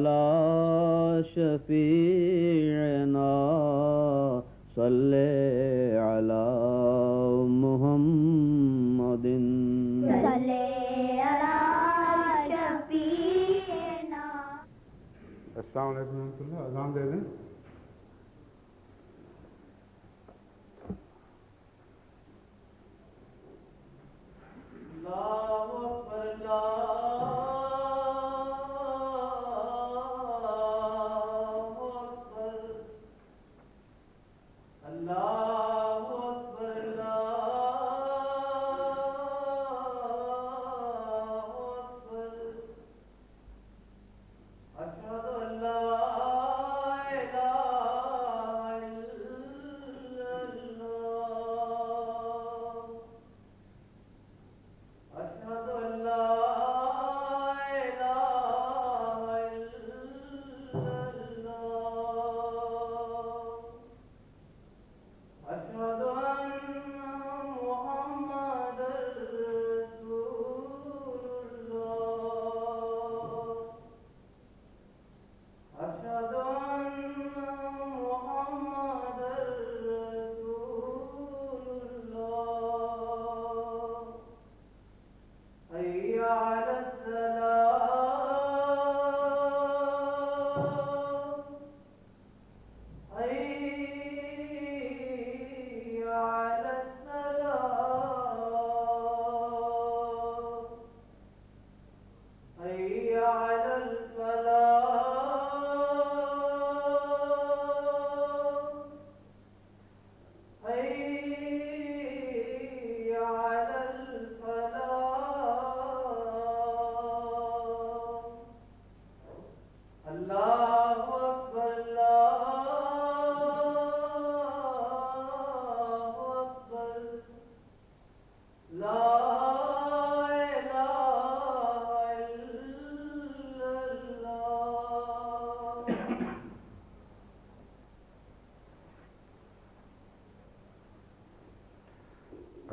على شفيعنا صل على محمد السلام علیکم ورحمۃ اللہ. اذان دے دیں.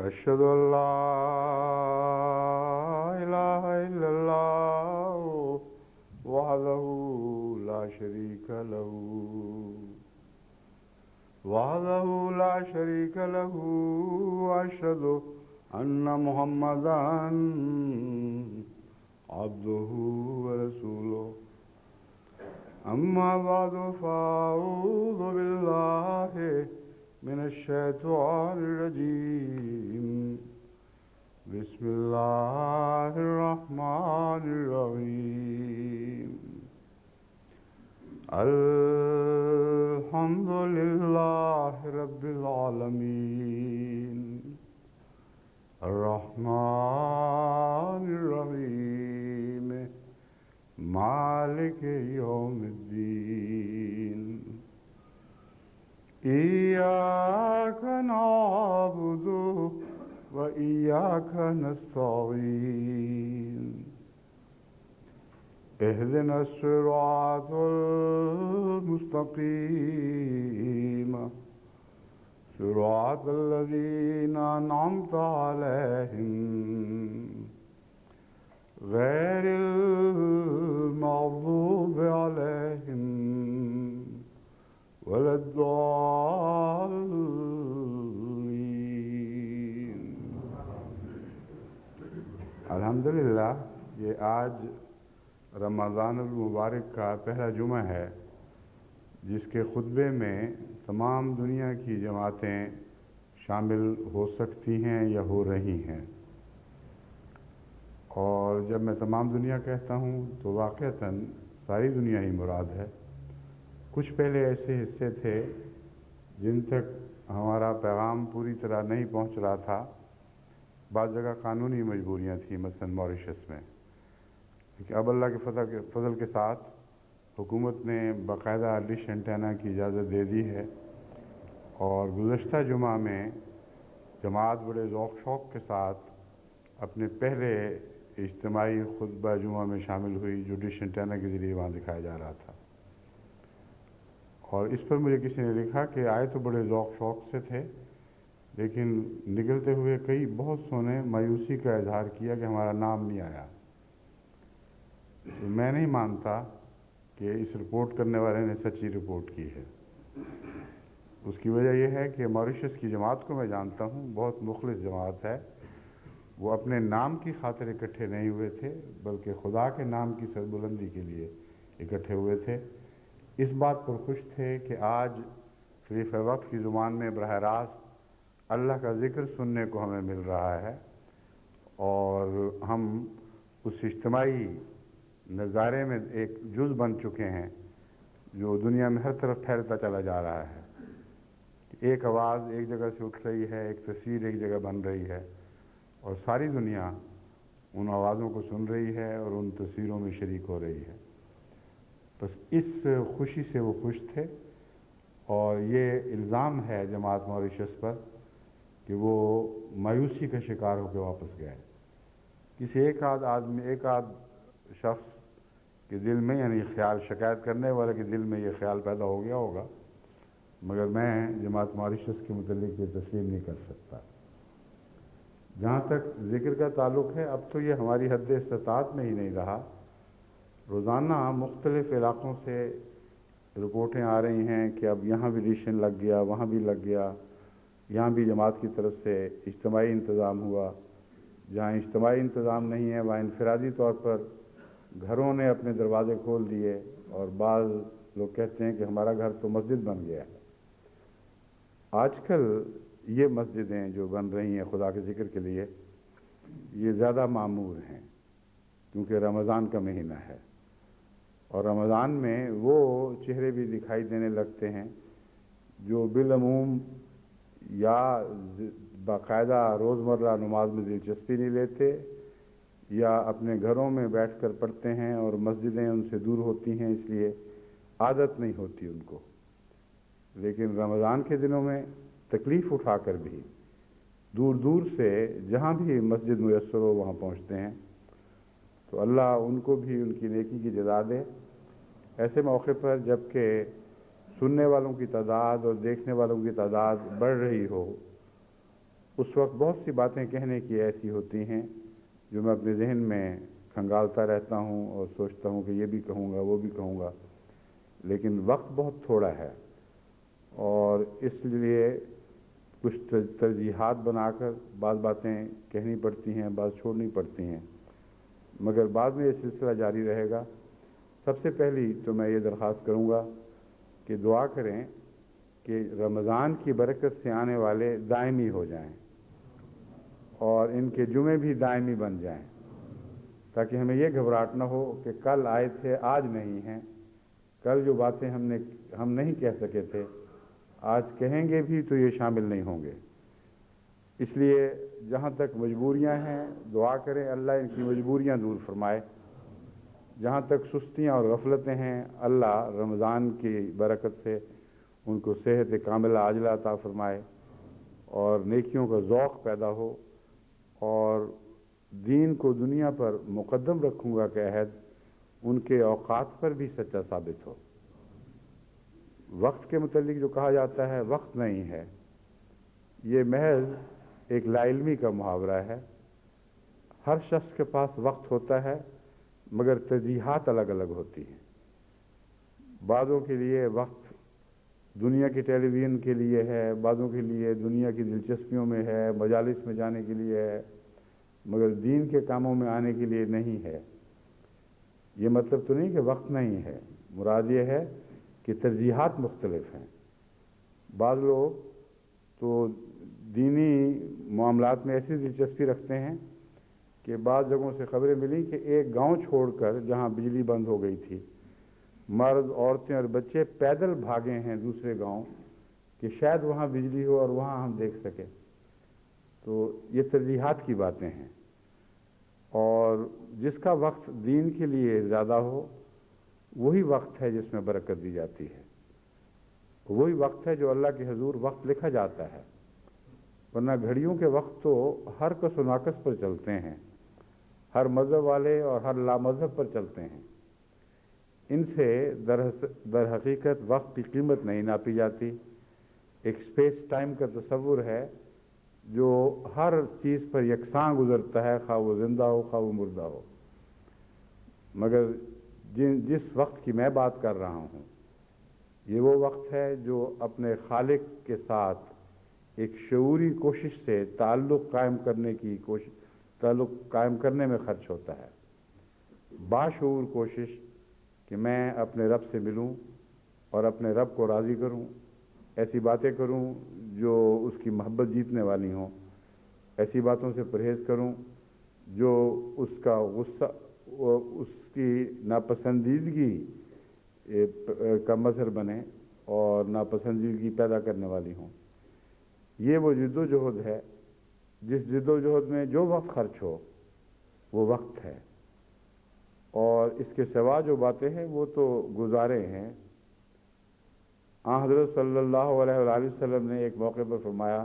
أشهد أن لا إله إلا الله وحده لا شريك له وأشهد أن محمدا عبده ورسوله. أما بعد فأعوذ بالله من الشيطان الرجيم. بسم الله الرحمن الرحيم. الحمد لله رب العالمين الرحمن الرحيم مالك يوم الدين. إياك نعبد وإياك نستعين. اهدنا الصراط المستقيم صراط الذين أنعمت عليهم غير المغضوب عليهم ولا الضالين. الحمدللہ یہ آج رمضان المبارک کا پہلا جمعہ ہے جس کے خطبے میں تمام دنیا کی جماعتیں شامل ہو سکتی ہیں یا ہو رہی ہیں. اور جب میں تمام دنیا کہتا ہوں تو واقعتاً ساری دنیا ہی مراد ہے. کچھ پہلے ایسے حصے تھے جن تک ہمارا پیغام پوری طرح نہیں پہنچ رہا تھا. بعض جگہ قانونی مجبوریاں تھیں، مثلا موریشس میں. لیکن اب اللہ کے فضل کے ساتھ حکومت نے باقاعدہ ڈش اینٹینا کی اجازت دے دی ہے، اور گزشتہ جمعہ میں جماعت بڑے ذوق شوق کے ساتھ اپنے پہلے اجتماعی خطبہ جمعہ میں شامل ہوئی جو ڈش اینٹینا کے ذریعے وہاں دکھایا جا رہا تھا. اور اس پر مجھے کسی نے لکھا کہ آئے تو بڑے ذوق شوق سے تھے، لیکن نکلتے ہوئے کئی بہت سو نے مایوسی کا اظہار کیا کہ ہمارا نام نہیں آیا. میں نہیں مانتا کہ اس رپورٹ کرنے والے نے سچی رپورٹ کی ہے۔ اس کی وجہ یہ ہے کہ ماریشس کی جماعت کو میں جانتا ہوں، بہت مخلص جماعت ہے۔ وہ اپنے نام کی خاطر اکٹھے نہیں ہوئے تھے، بلکہ خدا کے نام کی سربلندی کے لیے اکٹھے ہوئے تھے۔ اس بات پر خوش تھے کہ آج خلیفہ وقت کی زبان میں براہ راست اللہ کا ذکر سننے کو ہمیں مل رہا ہے، اور ہم اس اجتماعی نظارے میں ایک جز بن چکے ہیں جو دنیا میں ہر طرف پھیلتا چلا جا رہا ہے۔ ایک آواز ایک جگہ سے اٹھ رہی ہے، ایک تصویر ایک جگہ بن رہی ہے، اور ساری دنیا ان آوازوں کو سن رہی ہے اور ان تصویروں میں شریک ہو رہی ہے۔ بس اس خوشی سے وہ خوش تھے، اور یہ الزام ہے جماعت ماریشس پر کہ وہ مایوسی کا شکار ہو کے واپس گئے۔ کسی ایک آدھ شخص کے دل میں، یعنی خیال، شکایت کرنے والے کے دل میں یہ خیال پیدا ہو گیا ہوگا، مگر میں جماعت ماریشس کے متعلق یہ تسلیم نہیں کر سکتا۔ جہاں تک ذکر کا تعلق ہے، اب تو یہ ہماری حد استطاعت میں ہی نہیں رہا۔ روزانہ مختلف علاقوں سے رپورٹیں آ رہی ہیں کہ اب یہاں بھی ریشن لگ گیا، وہاں بھی لگ گیا، یہاں بھی جماعت کی طرف سے اجتماعی انتظام ہوا۔ جہاں اجتماعی انتظام نہیں ہے وہاں انفرادی طور پر گھروں نے اپنے دروازے کھول دیے، اور بعض لوگ کہتے ہیں کہ ہمارا گھر تو مسجد بن گیا ہے۔ آج کل یہ مسجدیں جو بن رہی ہیں خدا کے ذکر کے لیے، یہ زیادہ معمور ہیں، کیونکہ رمضان کا مہینہ ہے، اور رمضان میں وہ چہرے بھی دکھائی دینے لگتے ہیں جو بالعموم یا باقاعدہ روزمرہ نماز میں دلچسپی نہیں لیتے، یا اپنے گھروں میں بیٹھ کر پڑھتے ہیں، اور مسجدیں ان سے دور ہوتی ہیں، اس لیے عادت نہیں ہوتی ان کو۔ لیکن رمضان کے دنوں میں تکلیف اٹھا کر بھی دور دور سے جہاں بھی مسجد میسر ہو وہاں پہنچتے ہیں، تو اللہ ان کو بھی ان کی نیکی کی جزا دے۔ ایسے موقع پر جب کہ سننے والوں کی تعداد اور دیکھنے والوں کی تعداد بڑھ رہی ہو، اس وقت بہت سی باتیں کہنے کی ایسی ہوتی ہیں جو میں اپنے ذہن میں کھنگالتا رہتا ہوں اور سوچتا ہوں کہ یہ بھی کہوں گا، وہ بھی کہوں گا، لیکن وقت بہت تھوڑا ہے، اور اس لیے کچھ ترجیحات بنا کر بعض باتیں کہنی پڑتی ہیں، بعض چھوڑنی پڑتی ہیں، مگر بعد میں یہ سلسلہ جاری رہے گا۔ سب سے پہلی تو میں یہ درخواست کروں گا کہ دعا کریں کہ رمضان کی برکت سے آنے والے دائمی ہو جائیں، اور ان کے جمعے بھی دائمی بن جائیں، تاکہ ہمیں یہ گھبراہٹ نہ ہو کہ کل آئے تھے آج نہیں ہیں، کل جو باتیں ہم نہیں کہہ سکے تھے آج کہیں گے بھی تو یہ شامل نہیں ہوں گے۔ اس لیے جہاں تک مجبوریاں ہیں دعا کریں اللہ ان کی مجبوریاں دور فرمائے، جہاں تک سستیاں اور غفلتیں ہیں اللہ رمضان کی برکت سے ان کو صحت کاملہ عاجلہ عطا فرمائے، اور نیکیوں کا ذوق پیدا ہو، اور دین کو دنیا پر مقدم رکھوں گا کہ عہد ان کے اوقات پر بھی سچا ثابت ہو۔ وقت کے متعلق جو کہا جاتا ہے وقت نہیں ہے، یہ محض ایک لا علمی کا محاورہ ہے۔ ہر شخص کے پاس وقت ہوتا ہے، مگر ترجیحات الگ الگ ہوتی ہیں۔ بعضوں کے لیے وقت دنیا کی ٹیلی ویژن کے لیے ہے، بعضوں کے لیے دنیا کی دلچسپیوں میں ہے، مجالس میں جانے کے لیے ہے، مگر دین کے کاموں میں آنے کے لیے نہیں ہے۔ یہ مطلب تو نہیں کہ وقت نہیں ہے، مراد یہ ہے کہ ترجیحات مختلف ہیں۔ بعض لوگ تو دینی معاملات میں ایسی دلچسپی رکھتے ہیں کہ بعض جگہوں سے خبریں ملیں کہ ایک گاؤں چھوڑ کر جہاں بجلی بند ہو گئی تھی، مرد، عورتیں اور بچے پیدل بھاگے ہیں دوسرے گاؤں کہ شاید وہاں بجلی ہو اور وہاں ہم دیکھ سکیں۔ تو یہ ترجیحات کی باتیں ہیں، اور جس کا وقت دین کے لیے زیادہ ہو وہی وقت ہے جس میں برکت دی جاتی ہے، وہی وقت ہے جو اللہ کے حضور وقت لکھا جاتا ہے، ورنہ گھڑیوں کے وقت تو ہر کس و ناقص پر چلتے ہیں، ہر مذہب والے اور ہر لا مذہب پر چلتے ہیں۔ ان سے در حقیقت وقت کی قیمت نہیں ناپی جاتی۔ ایک سپیس ٹائم کا تصور ہے جو ہر چیز پر یکساں گزرتا ہے، خواہ وہ زندہ ہو خواہ وہ مردہ ہو، مگر جس وقت کی میں بات کر رہا ہوں یہ وہ وقت ہے جو اپنے خالق کے ساتھ ایک شعوری کوشش سے تعلق قائم کرنے میں خرچ ہوتا ہے، باشعور کوشش کہ میں اپنے رب سے ملوں اور اپنے رب کو راضی کروں، ایسی باتیں کروں جو اس کی محبت جیتنے والی ہوں، ایسی باتوں سے پرہیز کروں جو اس کا غصہ، اس کی ناپسندیدگی کا مظہر بنے اور ناپسندیدگی پیدا کرنے والی ہوں۔ یہ وہ جد و جہد ہے جس جد و جہد میں جو وقت خرچ ہو وہ وقت ہے، اور اس کے سوا جو باتیں ہیں وہ تو گزارے ہیں۔ حضرت صلی اللہ علیہ وآلہ وسلم نے ایک موقع پر فرمایا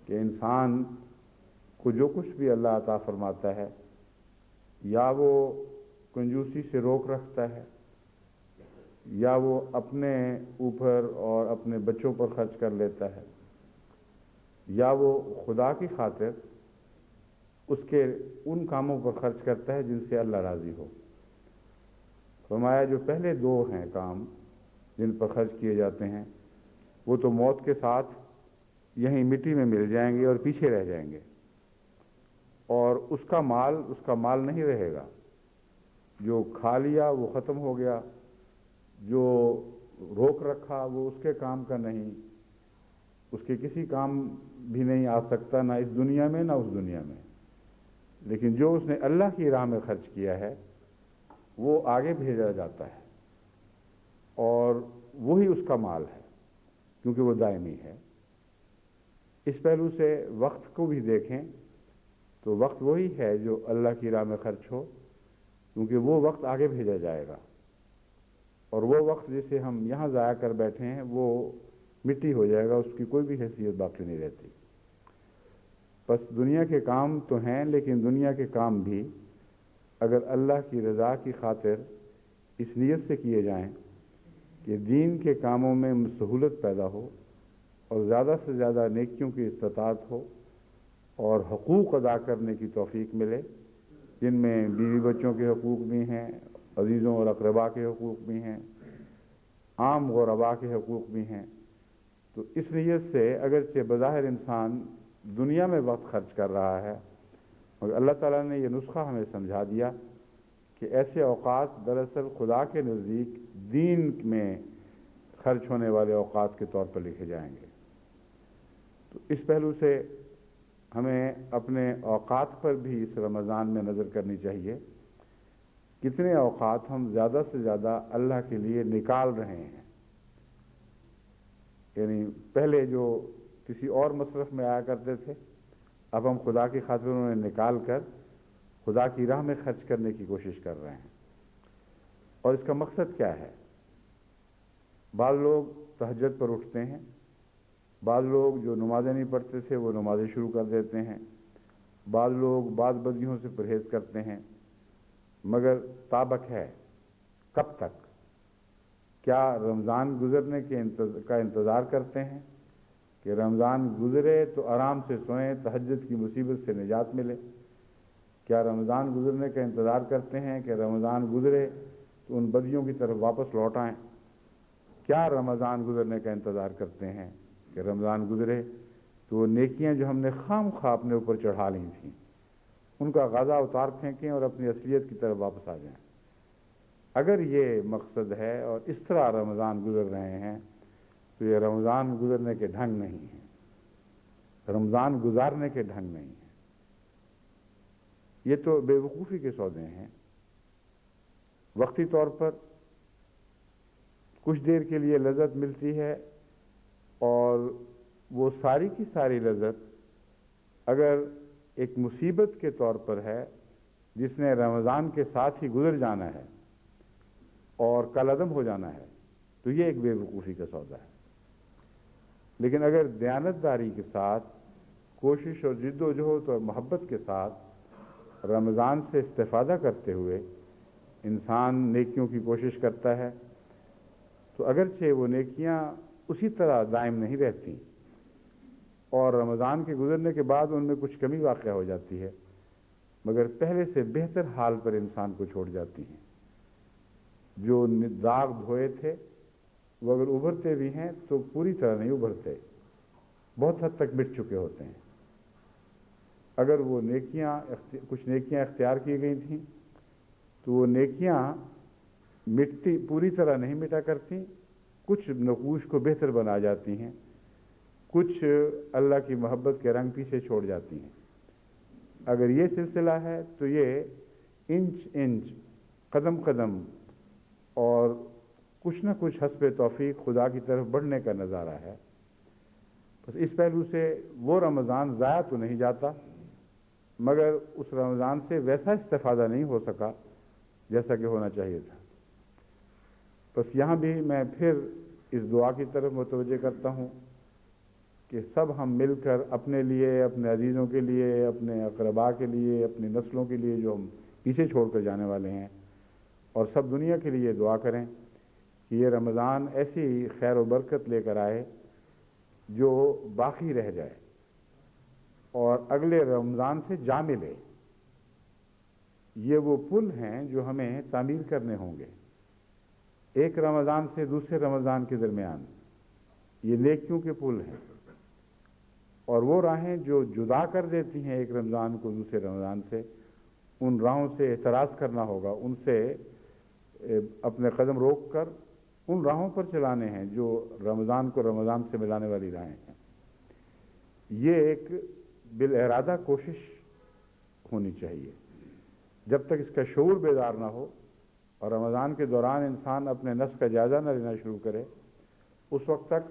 کہ انسان کو جو کچھ بھی اللہ عطا فرماتا ہے یا وہ کنجوسی سے روک رکھتا ہے یا وہ اپنے اوپر اور اپنے بچوں پر خرچ کر لیتا ہے یا وہ خدا کی خاطر اس کے ان کاموں پر خرچ کرتا ہے جن سے اللہ راضی ہو۔ فرمایا جو پہلے دو ہیں کام جن پر خرچ کیے جاتے ہیں وہ تو موت کے ساتھ یہیں مٹی میں مل جائیں گے اور پیچھے رہ جائیں گے، اور اس کا مال نہیں رہے گا، جو کھا لیا وہ ختم ہو گیا، جو روک رکھا وہ اس کے کام کا نہیں، اس کے کسی کام بھی نہیں آ سکتا، نہ اس دنیا میں نہ اس دنیا میں۔ لیکن جو اس نے اللہ کی راہ میں خرچ کیا ہے وہ آگے بھیجا جاتا ہے اور وہی اس کا مال ہے کیونکہ وہ دائمی ہے۔ اس پہلو سے وقت کو بھی دیکھیں تو وقت وہی ہے جو اللہ کی راہ میں خرچ ہو، کیونکہ وہ وقت آگے بھیجا جائے گا، اور وہ وقت جسے ہم یہاں ضائع کر بیٹھے ہیں وہ مٹی ہو جائے گا، اس کی کوئی بھی حیثیت باقی نہیں رہتی۔ بس دنیا کے کام تو ہیں، لیکن دنیا کے کام بھی اگر اللہ کی رضا کی خاطر اس نیت سے کیے جائیں کہ دین کے کاموں میں سہولت پیدا ہو اور زیادہ سے زیادہ نیکیوں کی استطاعت ہو اور حقوق ادا کرنے کی توفیق ملے، جن میں بیوی بچوں کے حقوق بھی ہیں، عزیزوں اور اقربا کے حقوق بھی ہیں، عام غربا کے حقوق بھی ہیں، تو اس نیت سے اگرچہ بظاہر انسان دنیا میں وقت خرچ کر رہا ہے، مگر اللہ تعالیٰ نے یہ نسخہ ہمیں سمجھا دیا کہ ایسے اوقات دراصل خدا کے نزدیک دین میں خرچ ہونے والے اوقات کے طور پر لکھے جائیں گے۔ تو اس پہلو سے ہمیں اپنے اوقات پر بھی اس رمضان میں نظر کرنی چاہیے، کتنے اوقات ہم زیادہ سے زیادہ اللہ کے لیے نکال رہے ہیں، یعنی پہلے جو کسی اور مصرف میں آیا کرتے تھے اب ہم خدا کی خاطر انہیں نکال کر خدا کی راہ میں خرچ کرنے کی کوشش کر رہے ہیں۔ اور اس کا مقصد کیا ہے؟ بعض لوگ تہجد پر اٹھتے ہیں، بعض لوگ جو نمازیں نہیں پڑھتے تھے وہ نمازیں شروع کر دیتے ہیں، بعض لوگ بعض بدیوں سے پرہیز کرتے ہیں، مگر تابک ہے کب تک؟ کیا رمضان گزرنے کا انتظار کرتے ہیں کہ رمضان گزرے تو آرام سے سوئیں، تہجد کی مصیبت سے نجات ملے؟ کیا رمضان گزرنے کا انتظار کرتے ہیں کہ رمضان گزرے تو ان بدیوں کی طرف واپس لوٹ آئیں؟ کیا رمضان گزرنے کا انتظار کرتے ہیں کہ رمضان گزرے تو وہ نیکیاں جو ہم نے خام خواہ اپنے اوپر چڑھا لی تھیں ان کا غازہ اتار پھینکیں اور اپنی اصلیت کی طرف واپس آ جائیں؟ اگر یہ مقصد ہے اور اس طرح رمضان گزر رہے ہیں تو یہ رمضان گزرنے کے ڈھنگ نہیں ہیں، رمضان گزارنے کے ڈھنگ نہیں ہیں، یہ تو بے وقوفی کے سودے ہیں۔ وقتی طور پر کچھ دیر کے لیے لذت ملتی ہے، اور وہ ساری کی ساری لذت اگر ایک مصیبت کے طور پر ہے جس نے رمضان کے ساتھ ہی گزر جانا ہے اور کل عدم ہو جانا ہے، تو یہ ایک بے وقوفی کا سودا ہے۔ لیکن اگر دیانتداری کے ساتھ کوشش اور جد و جہد اور محبت کے ساتھ رمضان سے استفادہ کرتے ہوئے انسان نیکیوں کی کوشش کرتا ہے تو اگرچہ وہ نیکیاں اسی طرح دائم نہیں رہتی اور رمضان کے گزرنے کے بعد ان میں کچھ کمی واقع ہو جاتی ہے، مگر پہلے سے بہتر حال پر انسان کو چھوڑ جاتی ہیں۔ جو داغ دھوئے تھے وہ اگر ابھرتے بھی ہیں تو پوری طرح نہیں ابھرتے، بہت حد تک مٹ چکے ہوتے ہیں۔ اگر وہ کچھ نیکیاں اختیار کی گئی تھیں تو وہ نیکیاں پوری طرح نہیں مٹا کرتی، کچھ نقوش کو بہتر بنا جاتی ہیں، کچھ اللہ کی محبت کے رنگ پیچھے چھوڑ جاتی ہیں۔ اگر یہ سلسلہ ہے تو یہ انچ انچ، قدم قدم اور کچھ نہ کچھ حسب توفیق خدا کی طرف بڑھنے کا نظارہ ہے۔ بس اس پہلو سے وہ رمضان ضائع تو نہیں جاتا، مگر اس رمضان سے ویسا استفادہ نہیں ہو سکا جیسا کہ ہونا چاہیے تھا۔ بس یہاں بھی میں پھر اس دعا کی طرف متوجہ کرتا ہوں کہ سب ہم مل کر اپنے لیے، اپنے عزیزوں کے لیے، اپنے اقرباء کے لیے، اپنی نسلوں کے لیے جو ہم پیچھے چھوڑ کر جانے والے ہیں، اور سب دنیا کے لیے دعا کریں کہ یہ رمضان ایسی خیر و برکت لے کر آئے جو باقی رہ جائے اور اگلے رمضان سے جا ملے۔ یہ وہ پل ہیں جو ہمیں تعمیر کرنے ہوں گے ایک رمضان سے دوسرے رمضان کے درمیان، یہ نیکیوں کے پل ہیں، اور وہ راہیں جو جدا کر دیتی ہیں ایک رمضان کو دوسرے رمضان سے، ان راہوں سے اعتراض کرنا ہوگا، ان سے اپنے قدم روک کر ان راہوں پر چلانے ہیں جو رمضان کو رمضان سے ملانے والی راہیں ہیں۔ یہ ایک بالارادہ کوشش ہونی چاہیے۔ جب تک اس کا شعور بیدار نہ ہو اور رمضان کے دوران انسان اپنے نفس کا جائزہ نہ لینا شروع کرے، اس وقت تک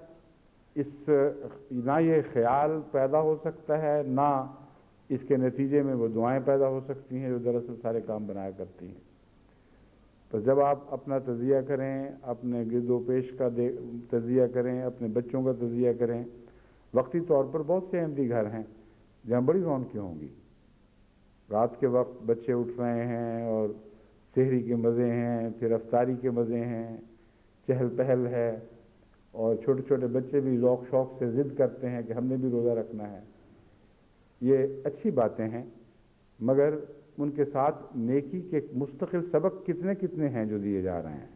نہ یہ خیال پیدا ہو سکتا ہے، نہ اس کے نتیجے میں وہ دعائیں پیدا ہو سکتی ہیں جو دراصل سارے کام بنایا کرتی ہیں۔ تو جب آپ اپنا تجزیہ کریں، اپنے گرد و پیش کا تجزیہ کریں، اپنے بچوں کا تجزیہ کریں، وقتی طور پر بہت سے احمدی گھر ہیں جہاں بڑی رونقیں ہوں گی، رات کے وقت بچے اٹھ رہے ہیں اور سحری کے مزے ہیں، پھر افطاری کے مزے ہیں، چہل پہل ہے، اور چھوٹے چھوٹے بچے بھی ذوق شوق سے ضد کرتے ہیں کہ ہم نے بھی روزہ رکھنا ہے۔ یہ اچھی باتیں ہیں، مگر ان کے ساتھ نیکی کے مستقل سبق کتنے کتنے ہیں جو دیے جا رہے ہیں،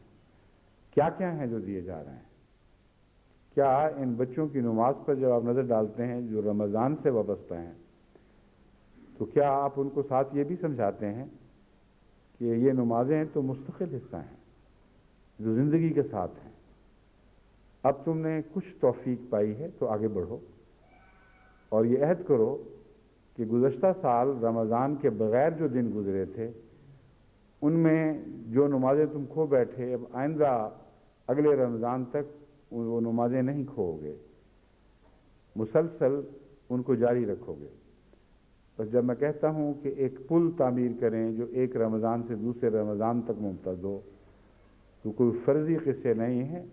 کیا کیا ہیں جو دیے جا رہے ہیں۔ کیا ان بچوں کی نماز پر جب آپ نظر ڈالتے ہیں جو رمضان سے وابستہ ہیں، تو کیا آپ ان کو ساتھ یہ بھی سمجھاتے ہیں کہ یہ نمازیں تو مستقل حصہ ہیں جو زندگی کے ساتھ ہیں، اب تم نے کچھ توفیق پائی ہے تو آگے بڑھو، اور یہ عہد کرو کہ گزشتہ سال رمضان کے بغیر جو دن گزرے تھے ان میں جو نمازیں تم کھو بیٹھے، اب آئندہ اگلے رمضان تک وہ نمازیں نہیں کھو گے، مسلسل ان کو جاری رکھو گے۔ بس جب میں کہتا ہوں کہ ایک پل تعمیر کریں جو ایک رمضان سے دوسرے رمضان تک ممتد ہو، تو کوئی فرضی قصے نہیں ہیں،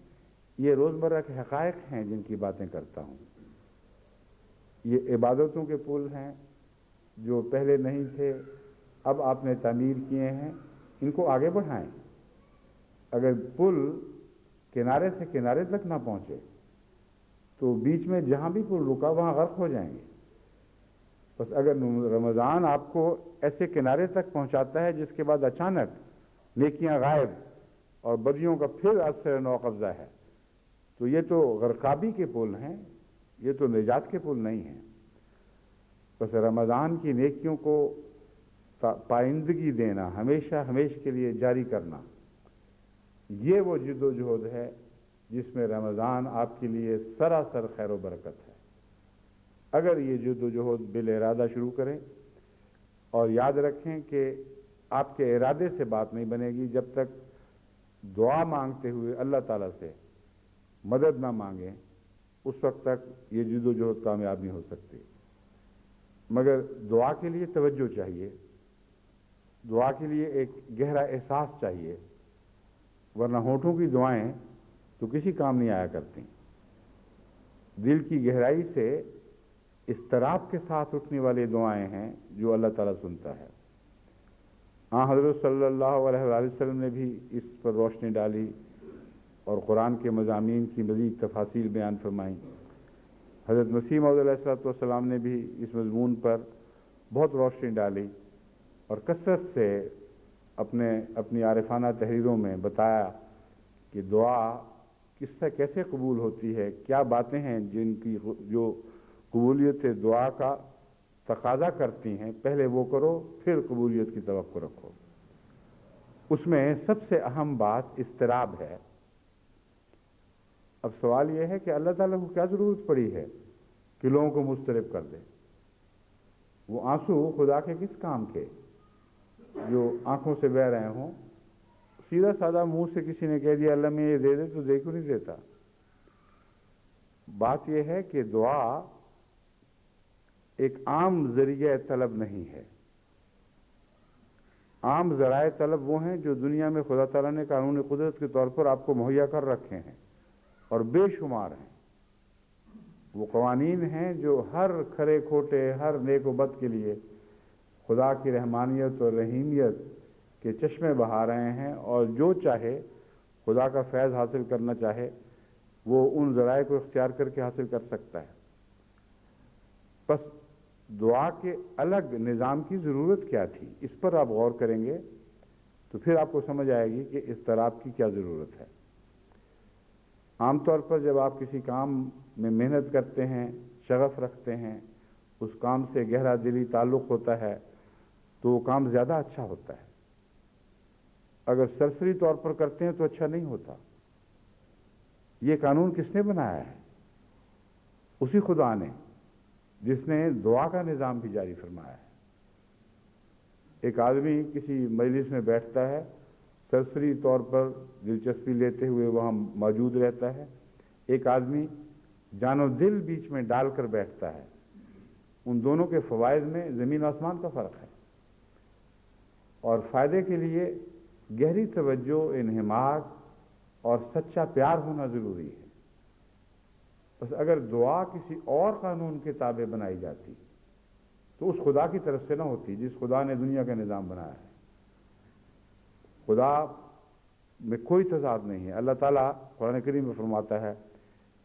یہ روزمرہ کے حقائق ہیں جن کی باتیں کرتا ہوں۔ یہ عبادتوں کے پل ہیں جو پہلے نہیں تھے، اب آپ نے تعمیر کیے ہیں، ان کو آگے بڑھائیں۔ اگر پل کنارے سے کنارے تک نہ پہنچے تو بیچ میں جہاں بھی پل رکا وہاں غرق ہو جائیں گے۔ بس اگر رمضان آپ کو ایسے کنارے تک پہنچاتا ہے جس کے بعد اچانک نیکیاں غائب اور بدیوں کا پھر اثر نو قبضہ ہے، تو یہ تو غرقابی کے پل ہیں، یہ تو نجات کے پل نہیں ہیں۔ بس رمضان کی نیکیوں کو پائندگی دینا، ہمیشہ کے لیے جاری کرنا، یہ وہ جد و جہد ہے جس میں رمضان آپ کے لیے سراسر خیر و برکت ہے۔ اگر یہ جد و جہد بالارادہ شروع کریں، اور یاد رکھیں کہ آپ کے ارادے سے بات نہیں بنے گی جب تک دعا مانگتے ہوئے اللہ تعالیٰ سے مدد نہ مانگیں، اس وقت تک یہ جد و جہد کامیاب نہیں ہو سکتی۔ مگر دعا کے لیے توجہ چاہیے، دعا کے لیے ایک گہرا احساس چاہیے، ورنہ ہونٹوں کی دعائیں تو کسی کام نہیں آیا کرتی۔ دل کی گہرائی سے اضطراب کے ساتھ اٹھنے والی دعائیں ہیں جو اللہ تعالیٰ سنتا ہے۔ حضرت صلی اللہ علیہ وآلہ وسلم نے بھی اس پر روشنی ڈالی اور قرآن کے مضامین کی مزید تفاصیل بیان فرمائیں۔ حضرت مسیح موعود علیہ السلام نے بھی اس مضمون پر بہت روشنی ڈالی اور کثرت سے اپنی عارفانہ تحریروں میں بتایا کہ دعا کس سے کیسے قبول ہوتی ہے، کیا باتیں ہیں جن کی جو قبولیت دعا کا تقاضا کرتی ہیں، پہلے وہ کرو پھر قبولیت کی توقع رکھو۔ اس میں سب سے اہم بات اضطراب ہے۔ اب سوال یہ ہے کہ اللہ تعالیٰ کو کیا ضرورت پڑی ہے کہ لوگوں کو مضطرب کر دے؟ وہ آنسو خدا کے کس کام کے جو آنکھوں سے بہہ رہے ہوں؟ سیدھا سادہ منہ سے کسی نے کہہ دیا اللہ میں یہ دے دے تو دے کیوں نہیں دیتا؟ بات یہ ہے کہ دعا ایک عام ذریعہ طلب نہیں ہے۔ عام ذرائع طلب وہ ہیں جو دنیا میں خدا تعالیٰ نے قانون قدرت کے طور پر آپ کو مہیا کر رکھے ہیں اور بے شمار ہیں۔ وہ قوانین ہیں جو ہر کھرے کھوٹے، ہر نیک و بد کے لیے خدا کی رحمانیت اور رحیمیت کے چشمے بہا رہے ہیں، اور جو چاہے خدا کا فیض حاصل کرنا چاہے وہ ان ذرائع کو اختیار کر کے حاصل کر سکتا ہے۔ بس دعا کے الگ نظام کی ضرورت کیا تھی، اس پر آپ غور کریں گے تو پھر آپ کو سمجھ آئے گی کہ اضطراب کی کیا ضرورت ہے۔ عام طور پر جب آپ کسی کام میں محنت کرتے ہیں، شغف رکھتے ہیں، اس کام سے گہرا دلی تعلق ہوتا ہے تو وہ کام زیادہ اچھا ہوتا ہے۔ اگر سرسری طور پر کرتے ہیں تو اچھا نہیں ہوتا۔ یہ قانون کس نے بنایا ہے؟ اسی خدا نے جس نے دعا کا نظام بھی جاری فرمایا ہے۔ ایک آدمی کسی مجلس میں بیٹھتا ہے، سرسری طور پر دلچسپی لیتے ہوئے وہاں موجود رہتا ہے۔ ایک آدمی جان و دل بیچ میں ڈال کر بیٹھتا ہے۔ ان دونوں کے فوائد میں زمین آسمان کا فرق ہے، اور فائدے کے لیے گہری توجہ، انہماک اور سچا پیار ہونا ضروری ہے۔ بس اگر دعا کسی اور قانون کے تابع بنائی جاتی تو اس خدا کی طرف سے نہ ہوتی جس خدا نے دنیا کا نظام بنایا ہے۔ خدا میں کوئی تضاد نہیں ہے۔ اللہ تعالیٰ قرآن کریم میں فرماتا ہے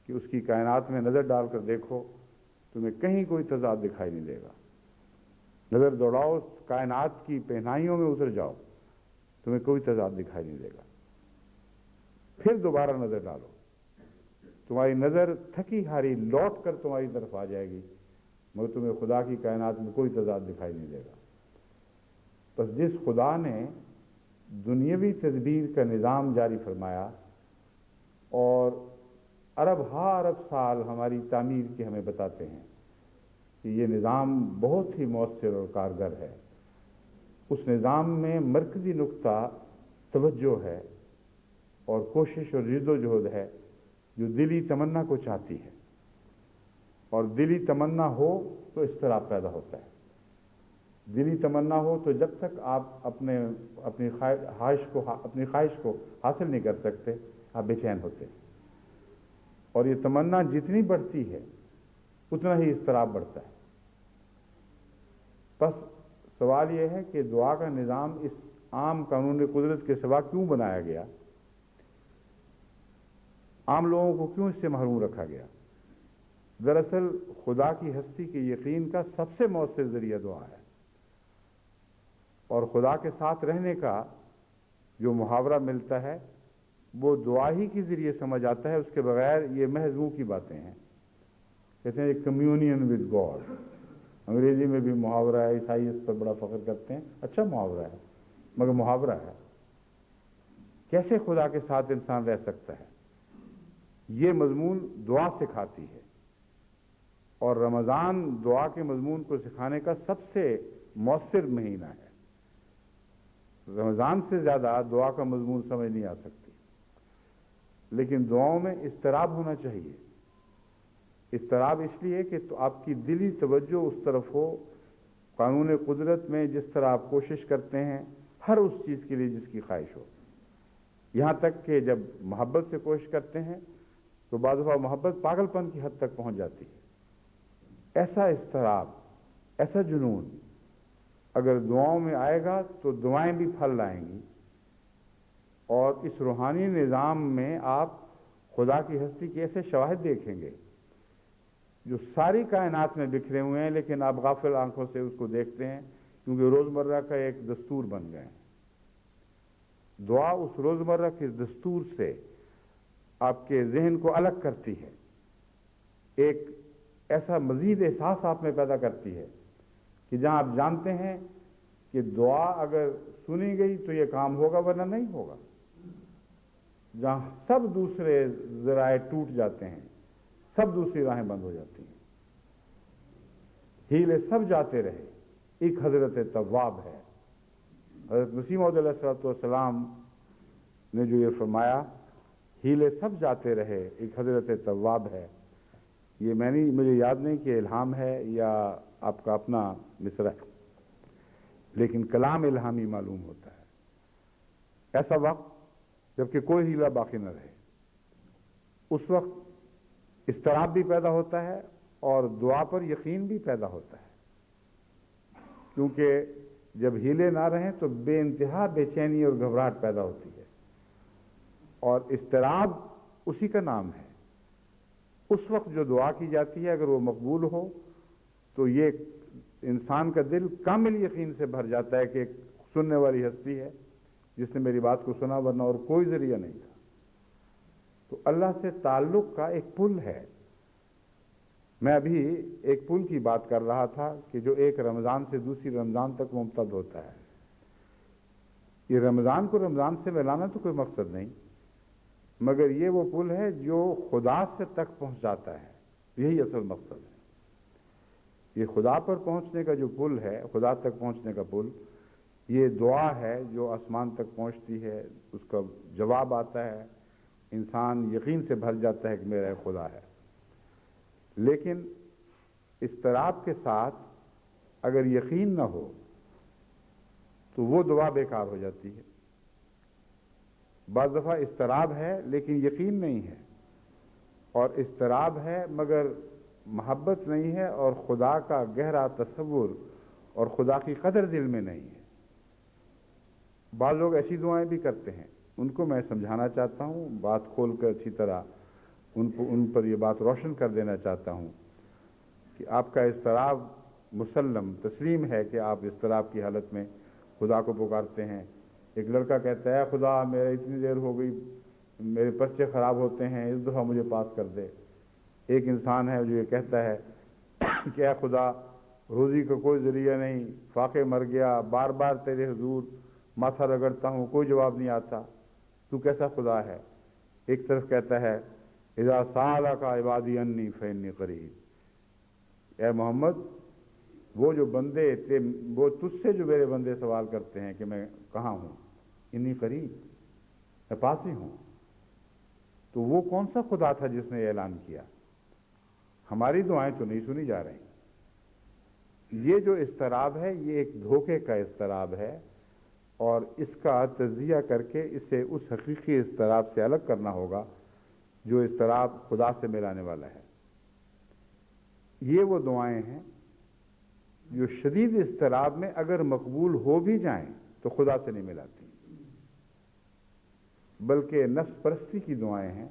کہ اس کی کائنات میں نظر ڈال کر دیکھو، تمہیں کہیں کوئی تضاد دکھائی نہیں دے گا۔ نظر دوڑاؤ، کائنات کی پہنائیوں میں اتر جاؤ، تمہیں کوئی تضاد دکھائی نہیں دے گا۔ پھر دوبارہ نظر ڈالو، تمہاری نظر تھکی ہاری لوٹ کر تمہاری طرف آ جائے گی، مگر تمہیں خدا کی کائنات میں کوئی تضاد دکھائی نہیں دے گا۔ بس جس خدا نے دنیاوی تدبیر کا نظام جاری فرمایا اور ارب ہا ارب سال ہماری تعمیر کے ہمیں بتاتے ہیں کہ یہ نظام بہت ہی مؤثر اور کارگر ہے، اس نظام میں مرکزی نقطہ توجہ ہے اور کوشش اور جد و جہد ہے جو دلی تمنا کو چاہتی ہے، اور دلی تمنا ہو تو اضطراب پیدا ہوتا ہے۔ دلی تمنا ہو تو جب تک آپ اپنی خواہش کو حاصل نہیں کر سکتے آپ بے چین ہوتے ہیں، اور یہ تمنا جتنی بڑھتی ہے اتنا ہی اضطراب بڑھتا ہے۔ بس سوال یہ ہے کہ دعا کا نظام اس عام قانون قدرت کے سوا کیوں بنایا گیا؟ عام لوگوں کو کیوں اس سے محروم رکھا گیا؟ دراصل خدا کی ہستی کے یقین کا سب سے مؤثر ذریعہ دعا ہے، اور خدا کے ساتھ رہنے کا جو محاورہ ملتا ہے وہ دعا ہی کے ذریعے سمجھ آتا ہے، اس کے بغیر یہ محض منہ کی باتیں ہیں۔ کہتے ہیں کمیونین ود گاڈ، انگریزی میں بھی محاورہ ہے، عیسائی اس پر بڑا فخر کرتے ہیں، اچھا محاورہ ہے مگر محاورہ ہے۔ کیسے خدا کے ساتھ انسان رہ سکتا ہے؟ یہ مضمون دعا سکھاتی ہے، اور رمضان دعا کے مضمون کو سکھانے کا سب سے مؤثر مہینہ ہے۔ رمضان سے زیادہ دعا کا مضمون سمجھ نہیں آ سکتی، لیکن دعاؤں میں اضطراب ہونا چاہیے۔ اضطراب اس لیے کہ تو آپ کی دلی توجہ اس طرف ہو، قانون قدرت میں جس طرح آپ کوشش کرتے ہیں ہر اس چیز کے لیے جس کی خواہش ہو، یہاں تک کہ جب محبت سے کوشش کرتے ہیں تو بعض دفعہ محبت پاگل پن کی حد تک پہنچ جاتی ہے۔ ایسا اضطراب، ایسا جنون اگر دعاؤں میں آئے گا تو دعائیں بھی پھل لائیں گی، اور اس روحانی نظام میں آپ خدا کی ہستی کے ایسے شواہد دیکھیں گے جو ساری کائنات میں بکھرے ہوئے ہیں، لیکن آپ غافل آنکھوں سے اس کو دیکھتے ہیں کیونکہ روزمرہ کا ایک دستور بن گئے ہیں۔ دعا اس روزمرہ کے دستور سے آپ کے ذہن کو الگ کرتی ہے، ایک ایسا مزید احساس آپ میں پیدا کرتی ہے کہ جہاں آپ جانتے ہیں کہ دعا اگر سنی گئی تو یہ کام ہوگا ورنہ نہیں ہوگا، جہاں سب دوسرے ذرائع ٹوٹ جاتے ہیں، سب دوسری راہیں بند ہو جاتی ہیں، ہیلے سب جاتے رہے، ایک حضرت تواب ہے۔ حضرت مسیح موعود علیہ السلام نے جو یہ فرمایا، ہیلے سب جاتے رہے، ایک حضرت تواب ہے، یہ مجھے یاد نہیں کہ الہام ہے یا آپ کا اپنا مصرع ہے، لیکن کلام الہامی معلوم ہوتا ہے۔ ایسا وقت جبکہ کوئی ہیلہ باقی نہ رہے، اس وقت اضطراب بھی پیدا ہوتا ہے اور دعا پر یقین بھی پیدا ہوتا ہے، کیونکہ جب ہیلے نہ رہیں تو بے انتہا بے چینی اور گھبراہٹ پیدا ہوتی ہے، اور اضطراب اسی کا نام ہے۔ اس وقت جو دعا کی جاتی ہے اگر وہ مقبول ہو تو یہ انسان کا دل کامل یقین سے بھر جاتا ہے کہ ایک سننے والی ہستی ہے جس نے میری بات کو سنا، ورنہ اور کوئی ذریعہ نہیں تھا۔ تو اللہ سے تعلق کا ایک پل ہے۔ میں ابھی ایک پل کی بات کر رہا تھا کہ جو ایک رمضان سے دوسری رمضان تک ممتد ہوتا ہے۔ یہ رمضان کو رمضان سے ملانا تو کوئی مقصد نہیں، مگر یہ وہ پل ہے جو خدا سے تک پہنچاتا ہے، یہی اصل مقصد ہے۔ یہ خدا پر پہنچنے کا جو پل ہے، خدا تک پہنچنے کا پل، یہ دعا ہے جو آسمان تک پہنچتی ہے، اس کا جواب آتا ہے، انسان یقین سے بھر جاتا ہے کہ میرا ایک خدا ہے۔ لیکن اضطراب کے ساتھ اگر یقین نہ ہو تو وہ دعا بیکار ہو جاتی ہے۔ بعض دفعہ اضطراب ہے لیکن یقین نہیں ہے، اور اضطراب ہے مگر محبت نہیں ہے، اور خدا کا گہرا تصور اور خدا کی قدر دل میں نہیں ہے۔ بعض لوگ ایسی دعائیں بھی کرتے ہیں، ان کو میں سمجھانا چاہتا ہوں، بات کھول کر اچھی طرح ان پر یہ بات روشن کر دینا چاہتا ہوں کہ آپ کا اضطراب مسلم تسلیم ہے کہ آپ اضطراب کی حالت میں خدا کو پکارتے ہیں۔ ایک لڑکا کہتا ہے خدا میرا اتنی دیر ہو گئی، میرے پرچے خراب ہوتے ہیں، اس دفعہ مجھے پاس کر دے۔ ایک انسان ہے جو یہ کہتا ہے کہ اے خدا روزی کا کوئی ذریعہ نہیں، فاقے مر گیا، بار بار تیرے حضور ماتھا رگڑتا ہوں، کوئی جواب نہیں آتا، تو کیسا خدا ہے؟ ایک طرف کہتا ہے اذا سالک عبادی انی فانی قریب، اے محمد وہ جو بندے وہ تجھ سے جو میرے بندے سوال کرتے ہیں کہ میں کہاں ہوں، انی قریب، میں پاس ہی ہوں۔ تو وہ کون سا خدا تھا جس نے یہ اعلان کیا؟ ہماری دعائیں تو نہیں سنی جا رہی۔ یہ جو اضطراب ہے یہ ایک دھوکے کا اضطراب ہے، اور اس کا تجزیہ کر کے اسے اس حقیقی اضطراب سے الگ کرنا ہوگا جو اضطراب خدا سے ملانے والا ہے۔ یہ وہ دعائیں ہیں جو شدید اضطراب میں اگر مقبول ہو بھی جائیں تو خدا سے نہیں ملاتی، بلکہ نفس پرستی کی دعائیں ہیں،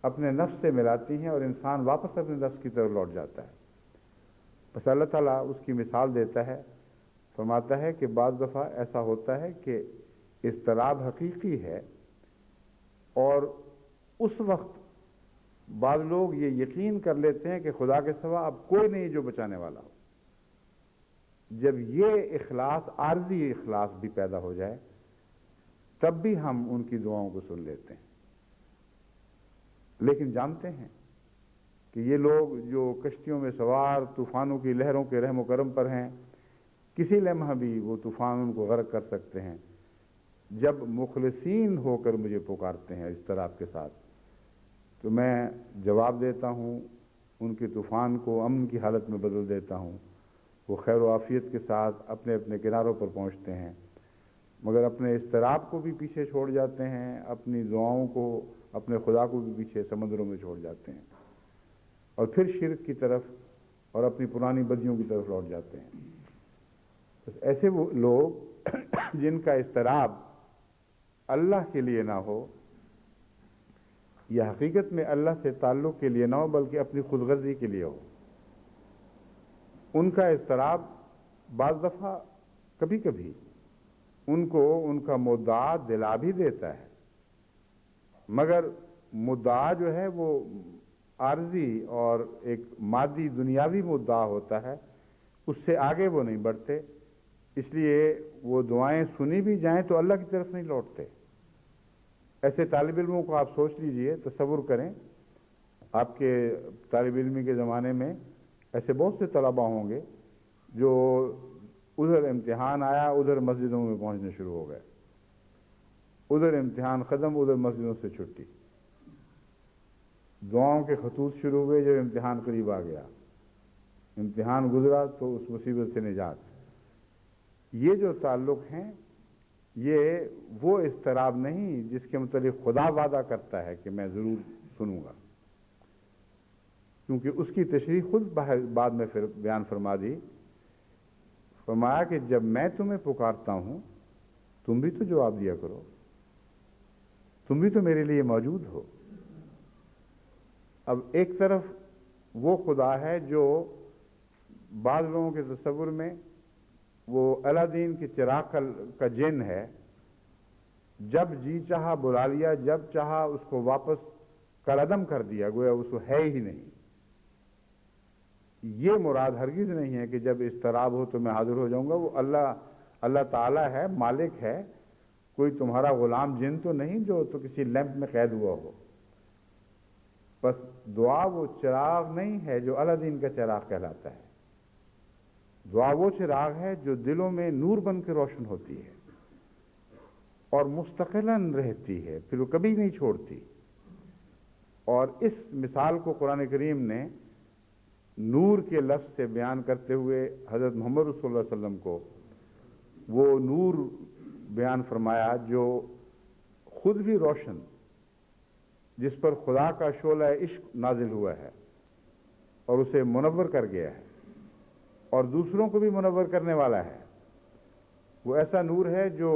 اپنے نفس سے ملاتی ہیں اور انسان واپس اپنے نفس کی طرف لوٹ جاتا ہے۔ بس اللہ تعالیٰ اس کی مثال دیتا ہے، فرماتا ہے کہ بعض دفعہ ایسا ہوتا ہے کہ اضطراب حقیقی ہے، اور اس وقت بعض لوگ یہ یقین کر لیتے ہیں کہ خدا کے سوا اب کوئی نہیں جو بچانے والا ہو۔ جب یہ اخلاص، عارضی اخلاص بھی پیدا ہو جائے تب بھی ہم ان کی دعاؤں کو سن لیتے ہیں، لیکن جانتے ہیں کہ یہ لوگ جو کشتیوں میں سوار طوفانوں کی لہروں کے رحم و کرم پر ہیں، کسی لمحہ بھی وہ طوفان ان کو غرق کر سکتے ہیں۔ جب مخلصین ہو کر مجھے پکارتے ہیں اضطراب کے ساتھ تو میں جواب دیتا ہوں، ان کے طوفان کو امن کی حالت میں بدل دیتا ہوں، وہ خیر و عافیت کے ساتھ اپنے اپنے کناروں پر پہنچتے ہیں، مگر اپنے اضطراب کو بھی پیچھے چھوڑ جاتے ہیں، اپنی دعاؤں کو، اپنے خدا کو بھی پیچھے سمندروں میں چھوڑ جاتے ہیں، اور پھر شرک کی طرف اور اپنی پرانی بدیوں کی طرف لوٹ جاتے ہیں۔ بس ایسے وہ لوگ جن کا اضطراب اللہ کے لیے نہ ہو، یا حقیقت میں اللہ سے تعلق کے لیے نہ ہو بلکہ اپنی خود غرضی کے لیے ہو، ان کا اضطراب بعض دفعہ کبھی کبھی ان کو ان کا مدعا دلا بھی دیتا ہے، مگر مدعا جو ہے وہ عارضی اور ایک مادی دنیاوی مدعا ہوتا ہے، اس سے آگے وہ نہیں بڑھتے، اس لیے وہ دعائیں سنی بھی جائیں تو اللہ کی طرف نہیں لوٹتے۔ ایسے طالب علموں کو آپ سوچ لیجئے، تصور کریں، آپ کے طالب علمی کے زمانے میں ایسے بہت سے طلبہ ہوں گے جو ادھر امتحان آیا، ادھر مسجدوں میں پہنچنے شروع ہو گئے، ادھر امتحان ختم، ادھر مسجدوں سے چھٹی، دعاؤں کے خطوط شروع ہوئے، جب امتحان قریب آ گیا، امتحان گزرا تو اس مصیبت سے نجات۔ یہ جو تعلق ہیں یہ وہ اضطراب نہیں جس کے متعلق خدا وعدہ کرتا ہے کہ میں ضرور سنوں گا، کیونکہ اس کی تشریح خود بعد میں پھر بیان فرما دی، فرمایا کہ جب میں تمہیں پکارتا ہوں تم بھی تو جواب دیا کرو، تم بھی تو میرے لیے موجود ہو۔ اب ایک طرف وہ خدا ہے جو بعض لوگوں کے تصور میں وہ الادین کے چراغ کا جن ہے، جب جی چاہا بلا لیا، جب چاہا اس کو واپس کالعدم کر دیا، گویا اس کو ہے ہی نہیں۔ یہ مراد ہرگز نہیں ہے کہ جب اضطراب ہو تو میں حاضر ہو جاؤں گا، وہ اللہ تعالیٰ ہے، مالک ہے، کوئی تمہارا غلام جن تو نہیں جو تو کسی لیمپ میں قید ہوا ہو۔ بس دعا وہ چراغ نہیں ہے جو الادین کا چراغ کہلاتا ہے، دعا وہ چراغ ہے جو دلوں میں نور بن کے روشن ہوتی ہے اور مستقلاً رہتی ہے، پھر وہ کبھی نہیں چھوڑتی۔ اور اس مثال کو قرآن کریم نے نور کے لفظ سے بیان کرتے ہوئے حضرت محمد رسول اللہ علیہ وسلم کو وہ نور بیان فرمایا جو خود بھی روشن، جس پر خدا کا شعلہ عشق نازل ہوا ہے اور اسے منور کر گیا ہے اور دوسروں کو بھی منور کرنے والا ہے۔ وہ ایسا نور ہے جو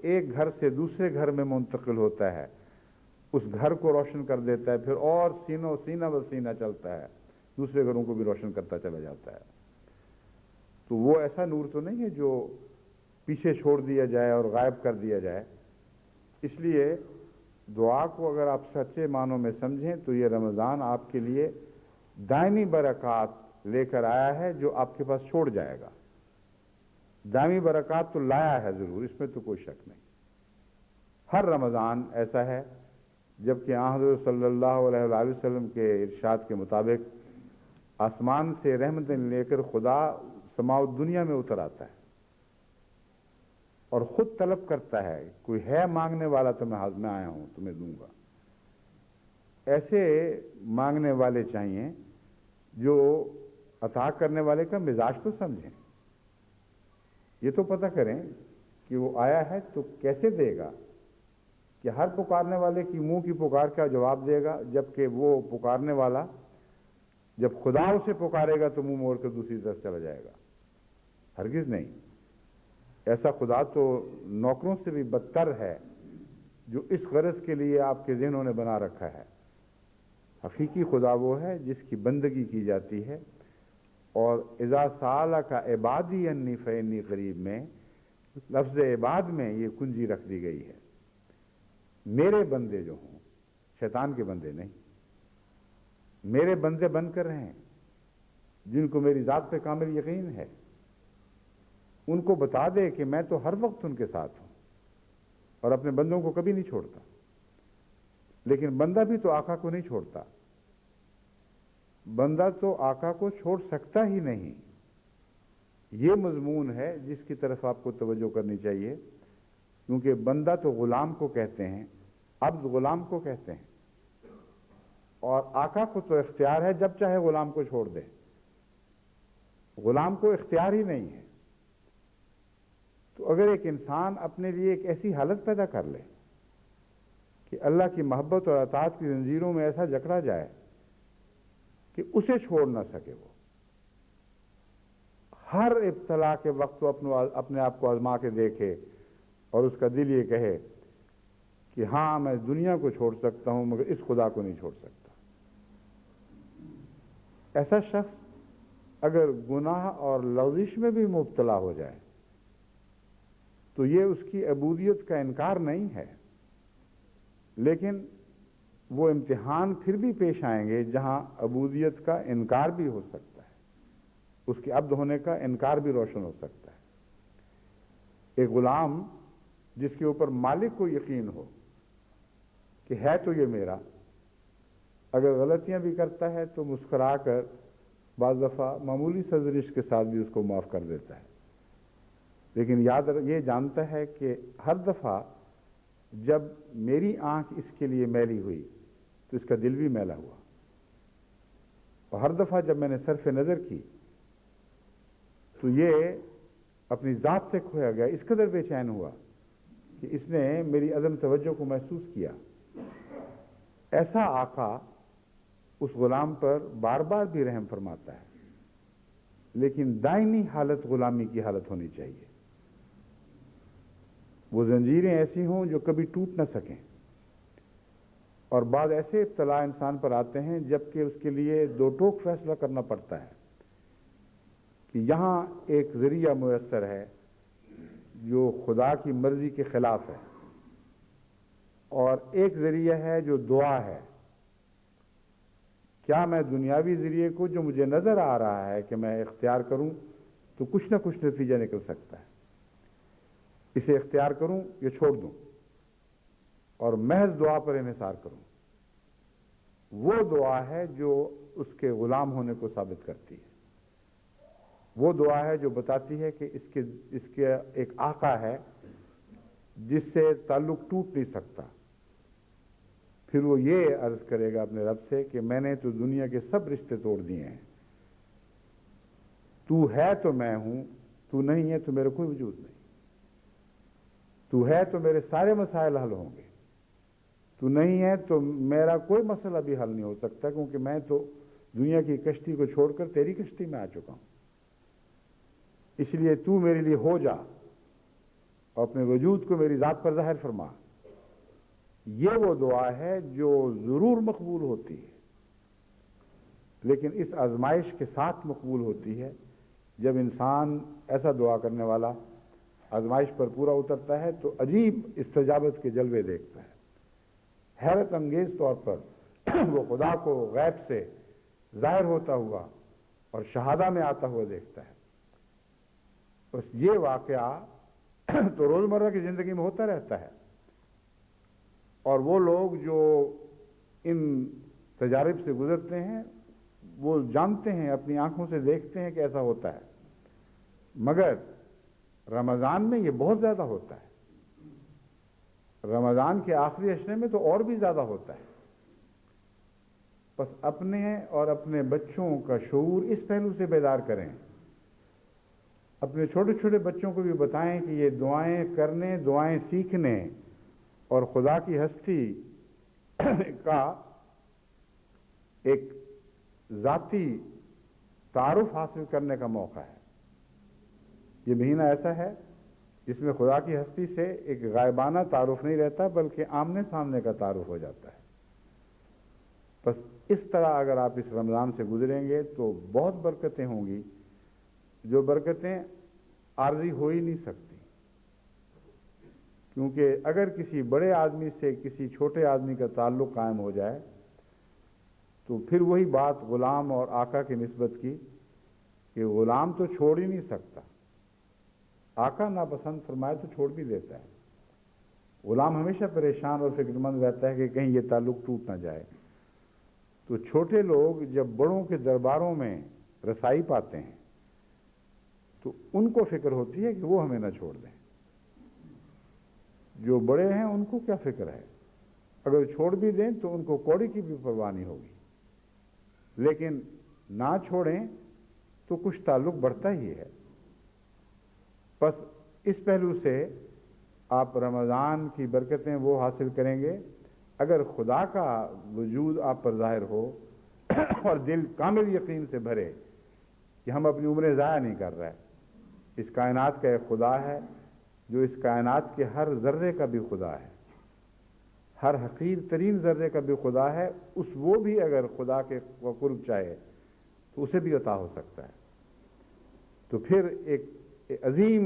ایک گھر سے دوسرے گھر میں منتقل ہوتا ہے، اس گھر کو روشن کر دیتا ہے، پھر اور سینہ بہ سینہ چلتا ہے، دوسرے گھروں کو بھی روشن کرتا چلا جاتا ہے۔ تو وہ ایسا نور تو نہیں ہے جو پیچھے چھوڑ دیا جائے اور غائب کر دیا جائے۔ اس لیے دعا کو اگر آپ سچے معنوں میں سمجھیں تو یہ رمضان آپ کے لیے دائمی برکات لے کر آیا ہے جو آپ کے پاس چھوڑ جائے گا۔ دائمی برکات تو لایا ہے ضرور، اس میں تو کوئی شک نہیں۔ ہر رمضان ایسا ہے، جبکہ حضرت صلی اللہ علیہ وآلہ وسلم کے ارشاد کے مطابق آسمان سے رحمتیں لے کر خدا سماع دنیا میں اتر آتا ہے اور خود طلب کرتا ہے، کوئی ہے مانگنے والا تو میں آیا ہوں تمہیں دوں گا۔ ایسے مانگنے والے چاہیے جو عطا کرنے والے کا مزاج تو سمجھیں، یہ تو پتہ کریں کہ وہ آیا ہے تو کیسے دے گا، کہ ہر پکارنے والے کی منہ کی پکار کا جواب دے گا، جبکہ وہ پکارنے والا جب خدا اسے پکارے گا تو منہ موڑ کر دوسری طرف چلا جائے گا؟ ہرگز نہیں۔ ایسا خدا تو نوکروں سے بھی بدتر ہے جو اس غرض کے لیے آپ کے ذہنوں نے بنا رکھا ہے۔ حقیقی خدا وہ ہے جس کی بندگی کی جاتی ہے، اور اذا سالک عبادی انی فانی قریب میں لفظ عباد میں یہ کنجی رکھ دی گئی ہے۔ میرے بندے جو ہوں، شیطان کے بندے نہیں، میرے بندے بن کر رہیں جن کو میری ذات پہ کامل یقین ہے، ان کو بتا دے کہ میں تو ہر وقت ان کے ساتھ ہوں اور اپنے بندوں کو کبھی نہیں چھوڑتا۔ لیکن بندہ بھی تو آقا کو نہیں چھوڑتا، بندہ تو آقا کو چھوڑ سکتا ہی نہیں۔ یہ مضمون ہے جس کی طرف آپ کو توجہ کرنی چاہیے، کیونکہ بندہ تو غلام کو کہتے ہیں، عبد غلام کو کہتے ہیں، اور آقا کو تو اختیار ہے جب چاہے غلام کو چھوڑ دے، غلام کو اختیار ہی نہیں ہے۔ تو اگر ایک انسان اپنے لیے ایک ایسی حالت پیدا کر لے کہ اللہ کی محبت اور اطاعت کی زنجیروں میں ایسا جکڑا جائے کہ اسے چھوڑ نہ سکے، وہ ہر ابتلا کے وقت وہ اپنے آپ کو آزما کے دیکھے اور اس کا دل یہ کہے کہ ہاں میں دنیا کو چھوڑ سکتا ہوں مگر اس خدا کو نہیں چھوڑ سکتا۔ ایسا شخص اگر گناہ اور لغزش میں بھی مبتلا ہو جائے تو یہ اس کی عبودیت کا انکار نہیں ہے، لیکن وہ امتحان پھر بھی پیش آئیں گے جہاں عبودیت کا انکار بھی ہو سکتا ہے، اس کے عبد ہونے کا انکار بھی روشن ہو سکتا ہے۔ ایک غلام جس کے اوپر مالک کو یقین ہو کہ ہے تو یہ میرا، اگر غلطیاں بھی کرتا ہے تو مسکرا کر بعض دفعہ معمولی سرزنش کے ساتھ بھی اس کو معاف کر دیتا ہے، لیکن یہ جانتا ہے کہ ہر دفعہ جب میری آنکھ اس کے لیے میلی ہوئی تو اس کا دل بھی میلا ہوا، اور ہر دفعہ جب میں نے صرف نظر کی تو یہ اپنی ذات سے کھویا گیا، اس قدر بے چین ہوا کہ اس نے میری عدم توجہ کو محسوس کیا۔ ایسا آقا اس غلام پر بار بار بھی رحم فرماتا ہے، لیکن دائمی حالت غلامی کی حالت ہونی چاہیے، وہ زنجیریں ایسی ہوں جو کبھی ٹوٹ نہ سکیں۔ اور بعض ایسے ابتلا انسان پر آتے ہیں جبکہ اس کے لیے دو ٹوک فیصلہ کرنا پڑتا ہے کہ یہاں ایک ذریعہ میسر ہے جو خدا کی مرضی کے خلاف ہے، اور ایک ذریعہ ہے جو دعا ہے۔ کیا میں دنیاوی ذریعے کو جو مجھے نظر آ رہا ہے کہ میں اختیار کروں تو کچھ نہ کچھ نتیجہ نکل سکتا ہے، اسے اختیار کروں یا چھوڑ دوں اور محض دعا پر انحصار کروں؟ وہ دعا ہے جو اس کے غلام ہونے کو ثابت کرتی ہے، وہ دعا ہے جو بتاتی ہے کہ اس کے ایک آقا ہے جس سے تعلق ٹوٹ نہیں سکتا۔ پھر وہ یہ عرض کرے گا اپنے رب سے کہ میں نے تو دنیا کے سب رشتے توڑ دیے ہیں، تو ہے تو میں ہوں، تو نہیں ہے تو میرے کوئی وجود نہیں، تو ہے تو میرے سارے مسائل حل ہوں گے، تو نہیں ہے تو میرا کوئی مسئلہ بھی حل نہیں ہو سکتا، کیونکہ میں تو دنیا کی کشتی کو چھوڑ کر تیری کشتی میں آ چکا ہوں، اس لیے تو میرے لیے ہو جا اور اپنے وجود کو میری ذات پر ظاہر فرما۔ یہ وہ دعا ہے جو ضرور مقبول ہوتی ہے، لیکن اس آزمائش کے ساتھ مقبول ہوتی ہے۔ جب انسان ایسا دعا کرنے والا آزمائش پر پورا اترتا ہے تو عجیب استجابت کے جلوے دیکھتا ہے، حیرت انگیز طور پر وہ خدا کو غیب سے ظاہر ہوتا ہوا اور شہادہ میں آتا ہوا دیکھتا ہے۔ بس یہ واقعہ تو روزمرہ کی زندگی میں ہوتا رہتا ہے، اور وہ لوگ جو ان تجارب سے گزرتے ہیں وہ جانتے ہیں، اپنی آنکھوں سے دیکھتے ہیں کہ ایسا ہوتا ہے، مگر رمضان میں یہ بہت زیادہ ہوتا ہے، رمضان کے آخری عشرے میں تو اور بھی زیادہ ہوتا ہے۔ بس اپنے اور اپنے بچوں کا شعور اس پہلو سے بیدار کریں، اپنے چھوٹے چھوٹے بچوں کو بھی بتائیں کہ یہ دعائیں کرنے، دعائیں سیکھنے اور خدا کی ہستی کا ایک ذاتی تعارف حاصل کرنے کا موقع ہے۔ یہ مہینہ ایسا ہے جس میں خدا کی ہستی سے ایک غائبانہ تعارف نہیں رہتا بلکہ آمنے سامنے کا تعارف ہو جاتا ہے۔ بس اس طرح اگر آپ اس رمضان سے گزریں گے تو بہت برکتیں ہوں گی، جو برکتیں عارضی ہو ہی نہیں سکتی، کیونکہ اگر کسی بڑے آدمی سے کسی چھوٹے آدمی کا تعلق قائم ہو جائے تو پھر وہی بات غلام اور آقا کی نسبت کی کہ غلام تو چھوڑ ہی نہیں سکتا، آقا ناپسند فرمائے تو چھوڑ بھی دیتا ہے، غلام ہمیشہ پریشان اور فکر مند رہتا ہے کہ کہیں یہ تعلق ٹوٹ نہ جائے۔ تو چھوٹے لوگ جب بڑوں کے درباروں میں رسائی پاتے ہیں تو ان کو فکر ہوتی ہے کہ وہ ہمیں نہ چھوڑ دیں، جو بڑے ہیں ان کو کیا فکر ہے، اگر چھوڑ بھی دیں تو ان کو کوڑی کی بھی پرواہ نہیں ہوگی، لیکن نہ چھوڑیں تو کچھ تعلق بڑھتا ہی ہے۔ بس اس پہلو سے آپ رمضان کی برکتیں وہ حاصل کریں گے اگر خدا کا وجود آپ پر ظاہر ہو اور دل کامل یقین سے بھرے کہ ہم اپنی عمریں ضائع نہیں کر رہے، اس کائنات کا ایک خدا ہے جو اس کائنات کے ہر ذرے کا بھی خدا ہے، ہر حقیر ترین ذرے کا بھی خدا ہے، وہ بھی اگر خدا کے قرب چاہے تو اسے بھی عطا ہو سکتا ہے۔ تو پھر ایک عظیم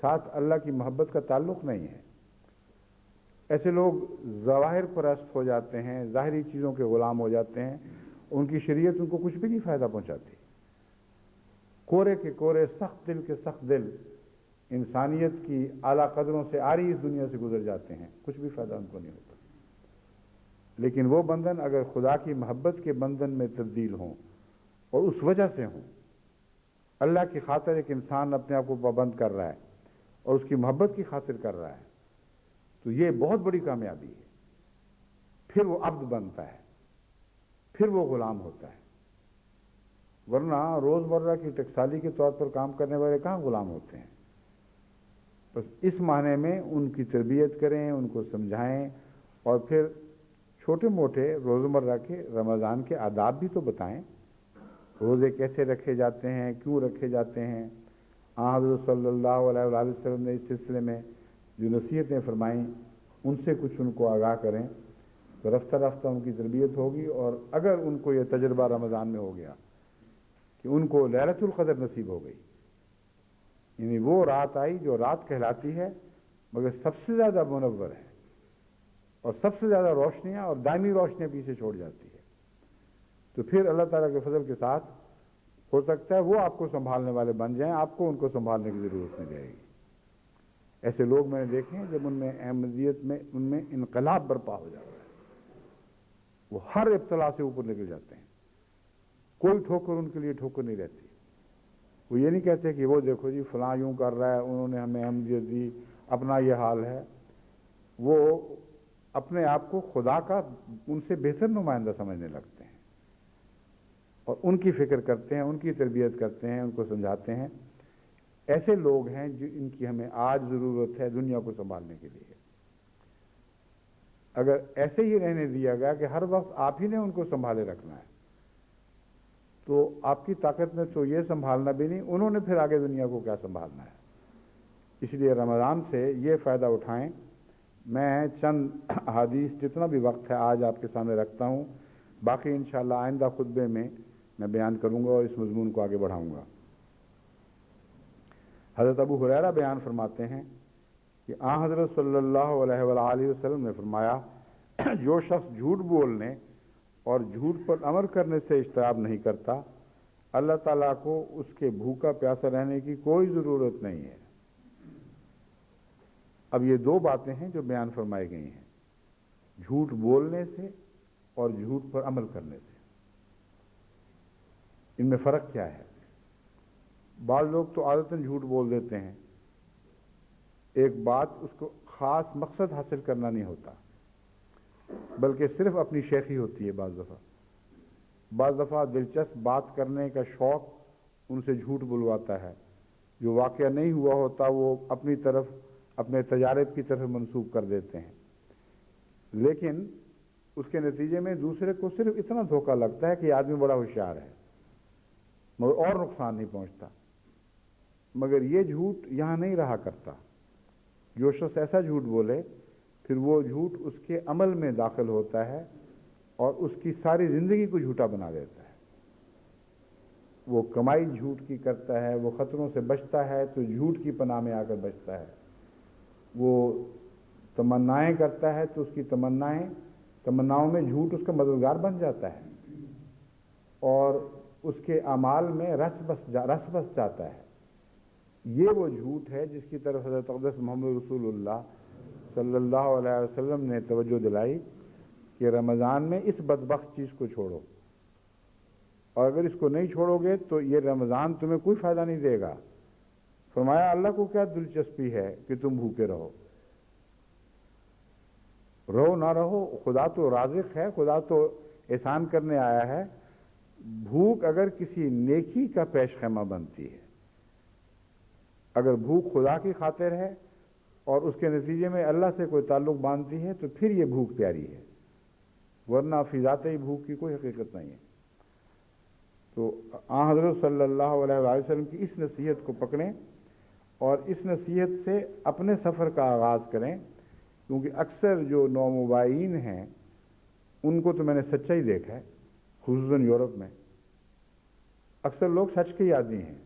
ساتھ اللہ کی محبت کا تعلق نہیں ہے۔ ایسے لوگ ظواہر پرست ہو جاتے ہیں، ظاہری چیزوں کے غلام ہو جاتے ہیں، ان کی شریعت ان کو کچھ بھی نہیں فائدہ پہنچاتی۔ کورے کے کورے، سخت دل کے سخت دل انسانیت کی اعلیٰ قدروں سے آری اس دنیا سے گزر جاتے ہیں، کچھ بھی فائدہ ان کو نہیں ہوتا۔ لیکن وہ بندھن اگر خدا کی محبت کے بندھن میں تبدیل ہوں اور اس وجہ سے ہوں، اللہ کی خاطر ایک انسان اپنے آپ کو پابند کر رہا ہے اور اس کی محبت کی خاطر کر رہا ہے، تو یہ بہت بڑی کامیابی ہے۔ پھر وہ عبد بنتا ہے، پھر وہ غلام ہوتا ہے۔ ورنہ روزمرہ کی ٹکسالی کے طور پر کام کرنے والے کہاں غلام ہوتے ہیں؟ بس اس معنی میں ان کی تربیت کریں، ان کو سمجھائیں، اور پھر چھوٹے موٹے روزمرہ کے رمضان کے آداب بھی تو بتائیں۔ روزے کیسے رکھے جاتے ہیں، کیوں رکھے جاتے ہیں؟ حضرت صلی اللہ علیہ وآلہ وسلم نے اس سلسلے میں جو نصیحتیں فرمائیں ان سے کچھ ان کو آگاہ کریں، تو رفتہ رفتہ ان کی تربیت ہوگی۔ اور اگر ان کو یہ تجربہ رمضان میں ہو گیا کہ ان کو لیلۃ القدر نصیب ہو گئی، یعنی وہ رات آئی جو رات کہلاتی ہے مگر سب سے زیادہ منور ہے اور سب سے زیادہ روشنیاں اور دائمی روشنیاں پیچھے چھوڑ جاتی ہے، تو پھر اللہ تعالیٰ کے فضل کے ساتھ ہو سکتا ہے وہ آپ کو سنبھالنے والے بن جائیں، آپ کو ان کو سنبھالنے کی ضرورت نہیں رہے گی۔ ایسے لوگ میں نے دیکھے ہیں جب ان میں احمدیت میں ان میں انقلاب برپا ہو جاتا ہے، وہ ہر ابتلا سے اوپر نکل جاتے ہیں، کوئی ٹھوکر ان کے لیے ٹھوکر نہیں رہتی۔ وہ یہ نہیں کہتے کہ وہ دیکھو جی فلاں یوں کر رہا ہے، انہوں نے ہمیں احمدیت دی، اپنا یہ حال ہے۔ وہ اپنے آپ کو خدا کا ان سے بہتر نمائندہ سمجھنے لگتے ہیں اور ان کی فکر کرتے ہیں، ان کی تربیت کرتے ہیں، ان کو سمجھاتے ہیں۔ ایسے لوگ ہیں جو ان کی ہمیں آج ضرورت ہے دنیا کو سنبھالنے کے لیے۔ اگر ایسے ہی رہنے دیا گیا کہ ہر وقت آپ ہی نے ان کو سنبھالے رکھنا ہے، تو آپ کی طاقت میں تو یہ سنبھالنا بھی نہیں، انہوں نے پھر آگے دنیا کو کیا سنبھالنا ہے۔ اس لیے رمضان سے یہ فائدہ اٹھائیں۔ میں چند احادیث جتنا بھی وقت ہے آج آپ کے سامنے رکھتا ہوں، باقی انشاءاللہ آئندہ خطبے میں بیان کروں گا اور اس مضمون کو آگے بڑھاؤں گا۔ حضرت ابو ہریرہ بیان فرماتے ہیں کہ حضرت صلی اللہ علیہ وآلہ وسلم نے فرمایا، جو شخص جھوٹ بولنے اور جھوٹ پر عمل کرنے سے اجتناب نہیں کرتا، اللہ تعالیٰ کو اس کے بھوکا پیاسا رہنے کی کوئی ضرورت نہیں ہے۔ اب یہ دو باتیں ہیں جو بیان فرمائی گئی ہیں، جھوٹ بولنے سے اور جھوٹ پر عمل کرنے سے۔ ان میں فرق کیا ہے؟ بعض لوگ تو عادتاً جھوٹ بول دیتے ہیں، ایک بات اس کو خاص مقصد حاصل کرنا نہیں ہوتا بلکہ صرف اپنی شیخی ہوتی ہے۔ بعض دفعہ دلچسپ بات کرنے کا شوق ان سے جھوٹ بلواتا ہے، جو واقعہ نہیں ہوا ہوتا وہ اپنی طرف اپنے تجارب کی طرف منسوب کر دیتے ہیں، لیکن اس کے نتیجے میں دوسرے کو صرف اتنا دھوکہ لگتا ہے کہ یہ آدمی بڑا ہوشیار ہے، مگر اور نقصان نہیں پہنچتا۔ مگر یہ جھوٹ یہاں نہیں رہا کرتا۔ جو شخص ایسا جھوٹ بولے پھر وہ جھوٹ اس کے عمل میں داخل ہوتا ہے اور اس کی ساری زندگی کو جھوٹا بنا دیتا ہے۔ وہ کمائی جھوٹ کی کرتا ہے، وہ خطروں سے بچتا ہے تو جھوٹ کی پناہ میں آ کر بچتا ہے، وہ تمنائیں کرتا ہے تو اس کی تمناؤں میں جھوٹ اس کا مددگار بن جاتا ہے اور اس کے اعمال میں رس بس جاتا ہے۔ یہ وہ جھوٹ ہے جس کی طرف حضرت اقدس محمد رسول اللہ صلی اللہ علیہ وسلم نے توجہ دلائی کہ رمضان میں اس بدبخت چیز کو چھوڑو، اور اگر اس کو نہیں چھوڑو گے تو یہ رمضان تمہیں کوئی فائدہ نہیں دے گا۔ فرمایا اللہ کو کیا دلچسپی ہے کہ تم بھوکے رہو نہ رہو، خدا تو رازق ہے، خدا تو احسان کرنے آیا ہے۔ بھوک اگر کسی نیکی کا پیش خیمہ بنتی ہے، اگر بھوک خدا کی خاطر ہے اور اس کے نتیجے میں اللہ سے کوئی تعلق باندھتی ہے تو پھر یہ بھوک پیاری ہے، ورنہ فی ذات ہی بھوک کی کوئی حقیقت نہیں ہے۔ تو حضرت صلی اللہ علیہ وآلہ وسلم کی اس نصیحت کو پکڑیں اور اس نصیحت سے اپنے سفر کا آغاز کریں، کیونکہ اکثر جو نومبائین ہیں ان کو تو میں نے سچا ہی دیکھا ہے، خصوصاً یورپ میں اکثر لوگ سچ کے عادی ہیں۔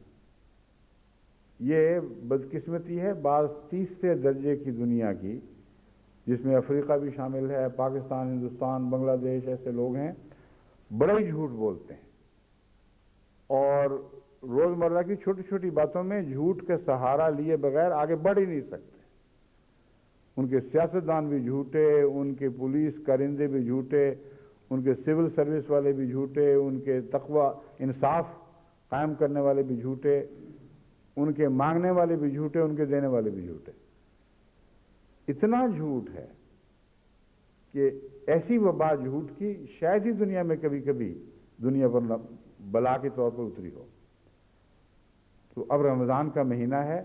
یہ بدقسمتی ہے بعض تیسرے درجے کی دنیا کی، جس میں افریقہ بھی شامل ہے، پاکستان، ہندوستان، بنگلہ دیش، ایسے لوگ ہیں بڑے ہی جھوٹ بولتے ہیں اور روزمرہ کی چھوٹی چھوٹی باتوں میں جھوٹ کا سہارا لیے بغیر آگے بڑھ ہی نہیں سکتے۔ ان کے سیاستدان بھی جھوٹے، ان کے پولیس کارندے بھی جھوٹے، ان کے سول سروس والے بھی جھوٹے، ان کے تقوی انصاف قائم کرنے والے بھی جھوٹے، ان کے مانگنے والے بھی جھوٹے، ان کے دینے والے بھی جھوٹے۔ اتنا جھوٹ ہے کہ ایسی وبا جھوٹ کی شاید ہی دنیا میں کبھی کبھی دنیا پر بلا کے طور پر اتری ہو۔ تو اب رمضان کا مہینہ ہے،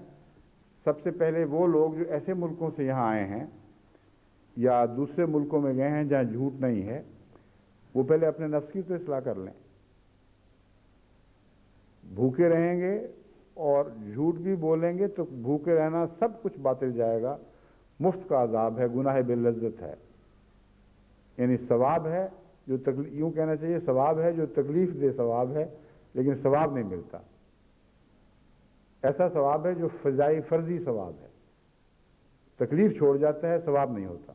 سب سے پہلے وہ لوگ جو ایسے ملکوں سے یہاں آئے ہیں یا دوسرے ملکوں میں گئے ہیں جہاں جھوٹ نہیں ہے، وہ پہلے اپنے نفس کی تو اصلاح کر لیں۔ بھوکے رہیں گے اور جھوٹ بھی بولیں گے تو بھوکے رہنا سب کچھ باطل جائے گا، مفت کا عذاب ہے، گناہ باللذت ہے، یعنی ثواب ہے جو یوں کہنا چاہیے ثواب ہے جو تکلیف دہ ثواب ہے، لیکن ثواب نہیں ملتا۔ ایسا ثواب ہے جو فضائی فرضی ثواب ہے، تکلیف چھوڑ جاتا ہے، ثواب نہیں ہوتا۔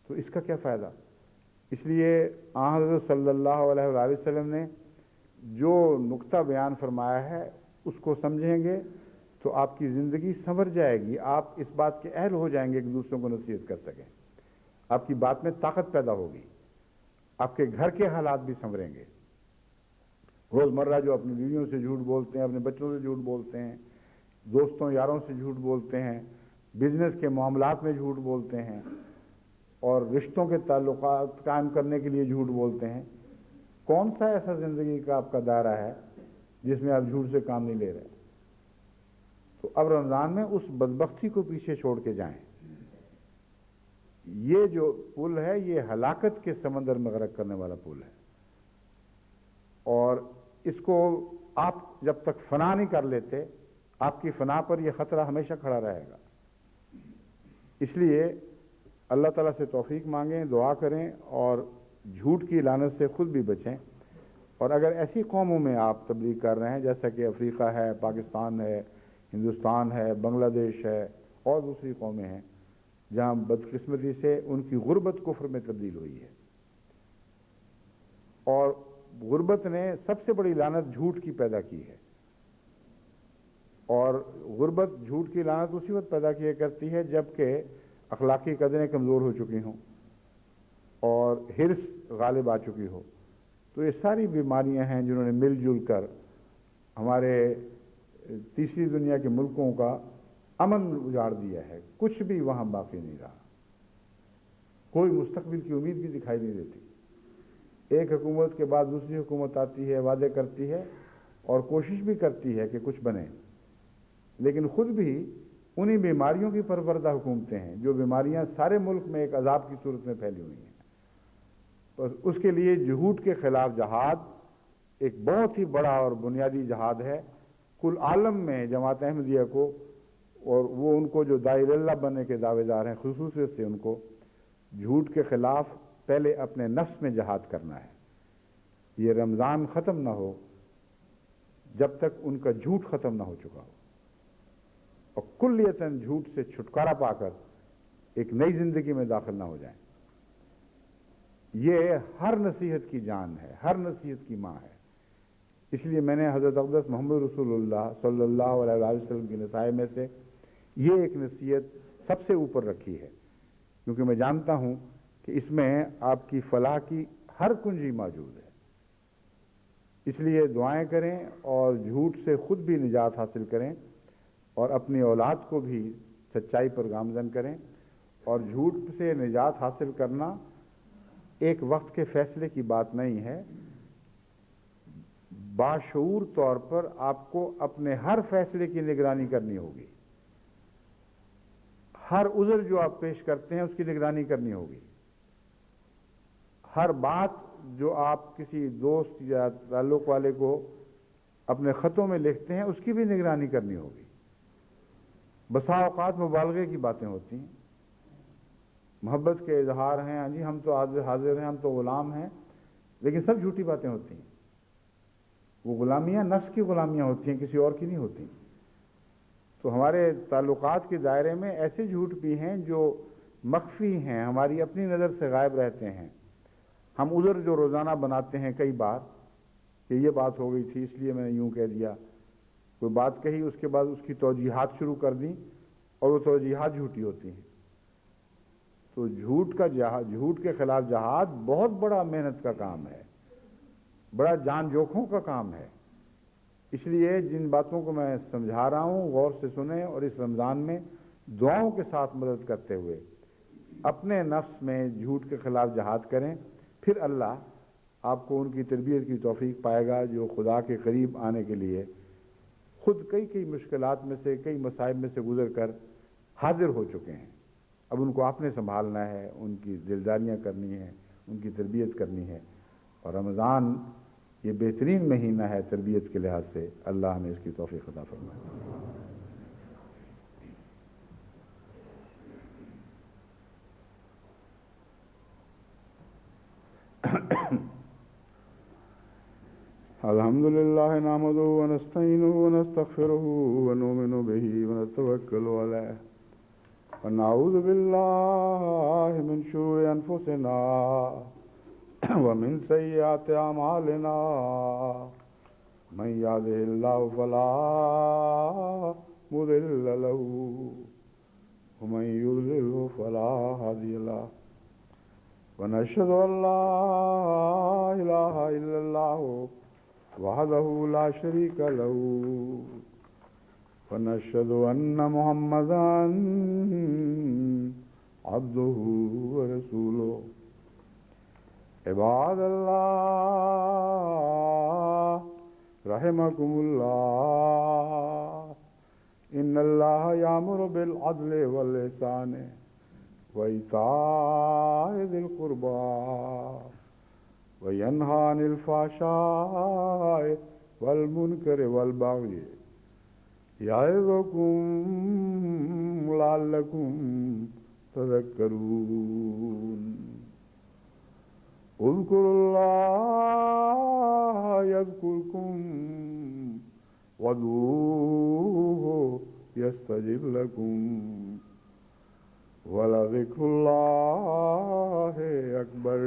تو اس کا کیا فائدہ؟ اس لیے آن حضرت صلی اللہ علیہ وآلہ وسلم نے جو نقطہ بیان فرمایا ہے اس کو سمجھیں گے تو آپ کی زندگی سنور جائے گی، آپ اس بات کے اہل ہو جائیں گے کہ دوسروں کو نصیحت کر سکیں، آپ کی بات میں طاقت پیدا ہوگی، آپ کے گھر کے حالات بھی سنوریں گے۔ روزمرہ جو اپنی بیویوں سے جھوٹ بولتے ہیں، اپنے بچوں سے جھوٹ بولتے ہیں، دوستوں یاروں سے جھوٹ بولتے ہیں، بزنس کے معاملات میں جھوٹ بولتے ہیں اور رشتوں کے تعلقات قائم کرنے کے لیے جھوٹ بولتے ہیں، کون سا ایسا زندگی کا آپ کا دائرہ ہے جس میں آپ جھوٹ سے کام نہیں لے رہے؟ تو اب رمضان میں اس بدبختی کو پیچھے چھوڑ کے جائیں۔ یہ جو پل ہے یہ ہلاکت کے سمندر میں غرق کرنے والا پل ہے، اور اس کو آپ جب تک فنا نہیں کر لیتے، آپ کی فنا پر یہ خطرہ ہمیشہ کھڑا رہے گا۔ اس لیے اللہ تعالیٰ سے توفیق مانگیں، دعا کریں اور جھوٹ کی لعنت سے خود بھی بچیں۔ اور اگر ایسی قوموں میں آپ تبلیغ کر رہے ہیں جیسا کہ افریقہ ہے، پاکستان ہے، ہندوستان ہے، بنگلہ دیش ہے اور دوسری قومیں ہیں جہاں بدقسمتی سے ان کی غربت کفر میں تبدیل ہوئی ہے، اور غربت نے سب سے بڑی لعنت جھوٹ کی پیدا کی ہے، اور غربت جھوٹ کی لعنت اسی وقت پیدا کیا کرتی ہے جب کہ اخلاقی قدریں کمزور ہو چکی ہوں اور حرص غالب آ چکی ہو۔ تو یہ ساری بیماریاں ہیں جنہوں نے مل جل کر ہمارے تیسری دنیا کے ملکوں کا امن اجاڑ دیا ہے، کچھ بھی وہاں باقی نہیں رہا، کوئی مستقبل کی امید بھی دکھائی نہیں دیتی۔ ایک حکومت کے بعد دوسری حکومت آتی ہے، وعدے کرتی ہے اور کوشش بھی کرتی ہے کہ کچھ بنے، لیکن خود بھی انہی بیماریوں کی پروردہ حکومتیں ہیں جو بیماریاں سارے ملک میں ایک عذاب کی صورت میں پھیلی ہوئی ہیں۔ بس اس کے لیے جھوٹ کے خلاف جہاد ایک بہت ہی بڑا اور بنیادی جہاد ہے کل عالم میں جماعت احمدیہ کو، اور وہ ان کو جو داعی اللہ بننے کے دعوے دار ہیں خصوصیت سے ان کو جھوٹ کے خلاف پہلے اپنے نفس میں جہاد کرنا ہے۔ یہ رمضان ختم نہ ہو جب تک ان کا جھوٹ ختم نہ ہو چکا ہو، اور کلیتاً جھوٹ سے چھٹکارا پا کر ایک نئی زندگی میں داخل نہ ہو جائیں۔ یہ ہر نصیحت کی جان ہے، ہر نصیحت کی ماں ہے۔ اس لیے میں نے حضرت اقدس محمد رسول اللہ صلی اللہ علیہ وآلہ وسلم کی نصائح میں سے یہ ایک نصیحت سب سے اوپر رکھی ہے، کیونکہ میں جانتا ہوں کہ اس میں آپ کی فلاح کی ہر کنجی موجود ہے۔ اس لیے دعائیں کریں اور جھوٹ سے خود بھی نجات حاصل کریں اور اپنی اولاد کو بھی سچائی پر گامزن کریں۔ اور جھوٹ سے نجات حاصل کرنا ایک وقت کے فیصلے کی بات نہیں ہے، باشعور طور پر آپ کو اپنے ہر فیصلے کی نگرانی کرنی ہوگی، ہر عذر جو آپ پیش کرتے ہیں اس کی نگرانی کرنی ہوگی، ہر بات جو آپ کسی دوست یا تعلق والے کو اپنے خطوں میں لکھتے ہیں اس کی بھی نگرانی کرنی ہوگی۔ بسا اوقات مبالغے کی باتیں ہوتی ہیں، محبت کے اظہار ہیں، ہاں جی ہم تو حاضر ہیں، ہم تو غلام ہیں، لیکن سب جھوٹی باتیں ہوتی ہیں۔ وہ غلامیاں نفس کی غلامیاں ہوتی ہیں، کسی اور کی نہیں ہوتی۔ تو ہمارے تعلقات کے دائرے میں ایسے جھوٹ بھی ہیں جو مخفی ہیں، ہماری اپنی نظر سے غائب رہتے ہیں. ہم ادھر جو روزانہ بناتے ہیں کئی بار کہ یہ بات ہو گئی تھی اس لیے میں نے یوں کہہ دیا، کوئی بات کہی اس کے بعد اس کی توجیحات شروع کر دیں اور وہ توجیحات جھوٹی ہوتی ہیں. تو جھوٹ کے خلاف جہاد بہت بڑا محنت کا کام ہے، بڑا جان جوکھوں کا کام ہے. اس لیے جن باتوں کو میں سمجھا رہا ہوں غور سے سنیں، اور اس رمضان میں دعاؤں کے ساتھ مدد کرتے ہوئے اپنے نفس میں جھوٹ کے خلاف جہاد کریں. پھر اللہ آپ کو ان کی تربیت کی توفیق پائے گا جو خدا کے قریب آنے کے لیے خود کئی مشکلات میں سے، کئی مصائب میں سے گزر کر حاضر ہو چکے ہیں. اب ان کو آپ نے سنبھالنا ہے، ان کی دلداریاں کرنی ہیں، ان کی تربیت کرنی ہے. اور رمضان یہ بہترین مہینہ ہے تربیت کے لحاظ سے. اللہ ہمیں اس کی توفیق عطا فرمائے. الحمد للہ نحمدہ ونستعینہ ونستغفرہ ونؤمن بہ ونتوکل علیہ ونعوذ باللہ من شرور انفسنا ومن سیئات اعمالنا من یہدہ اللہ فلا مضل لہ ومن یضلل فلا ہادی لہ ونشهد ان لا اله الا الله وحده لا شريك له ونشهد ان محمدا عبده ورسوله. عباد الله رحمكم الله ان الله يأمر بالعدل والإحسان وإيتاء ذي القربى وينهى عن الفحشاء والمنكر والبغي يعظكم لعلكم تذكرون. اذكروا الله يذكركم وادعوه يستجب لكم ولذكر الله أكبر.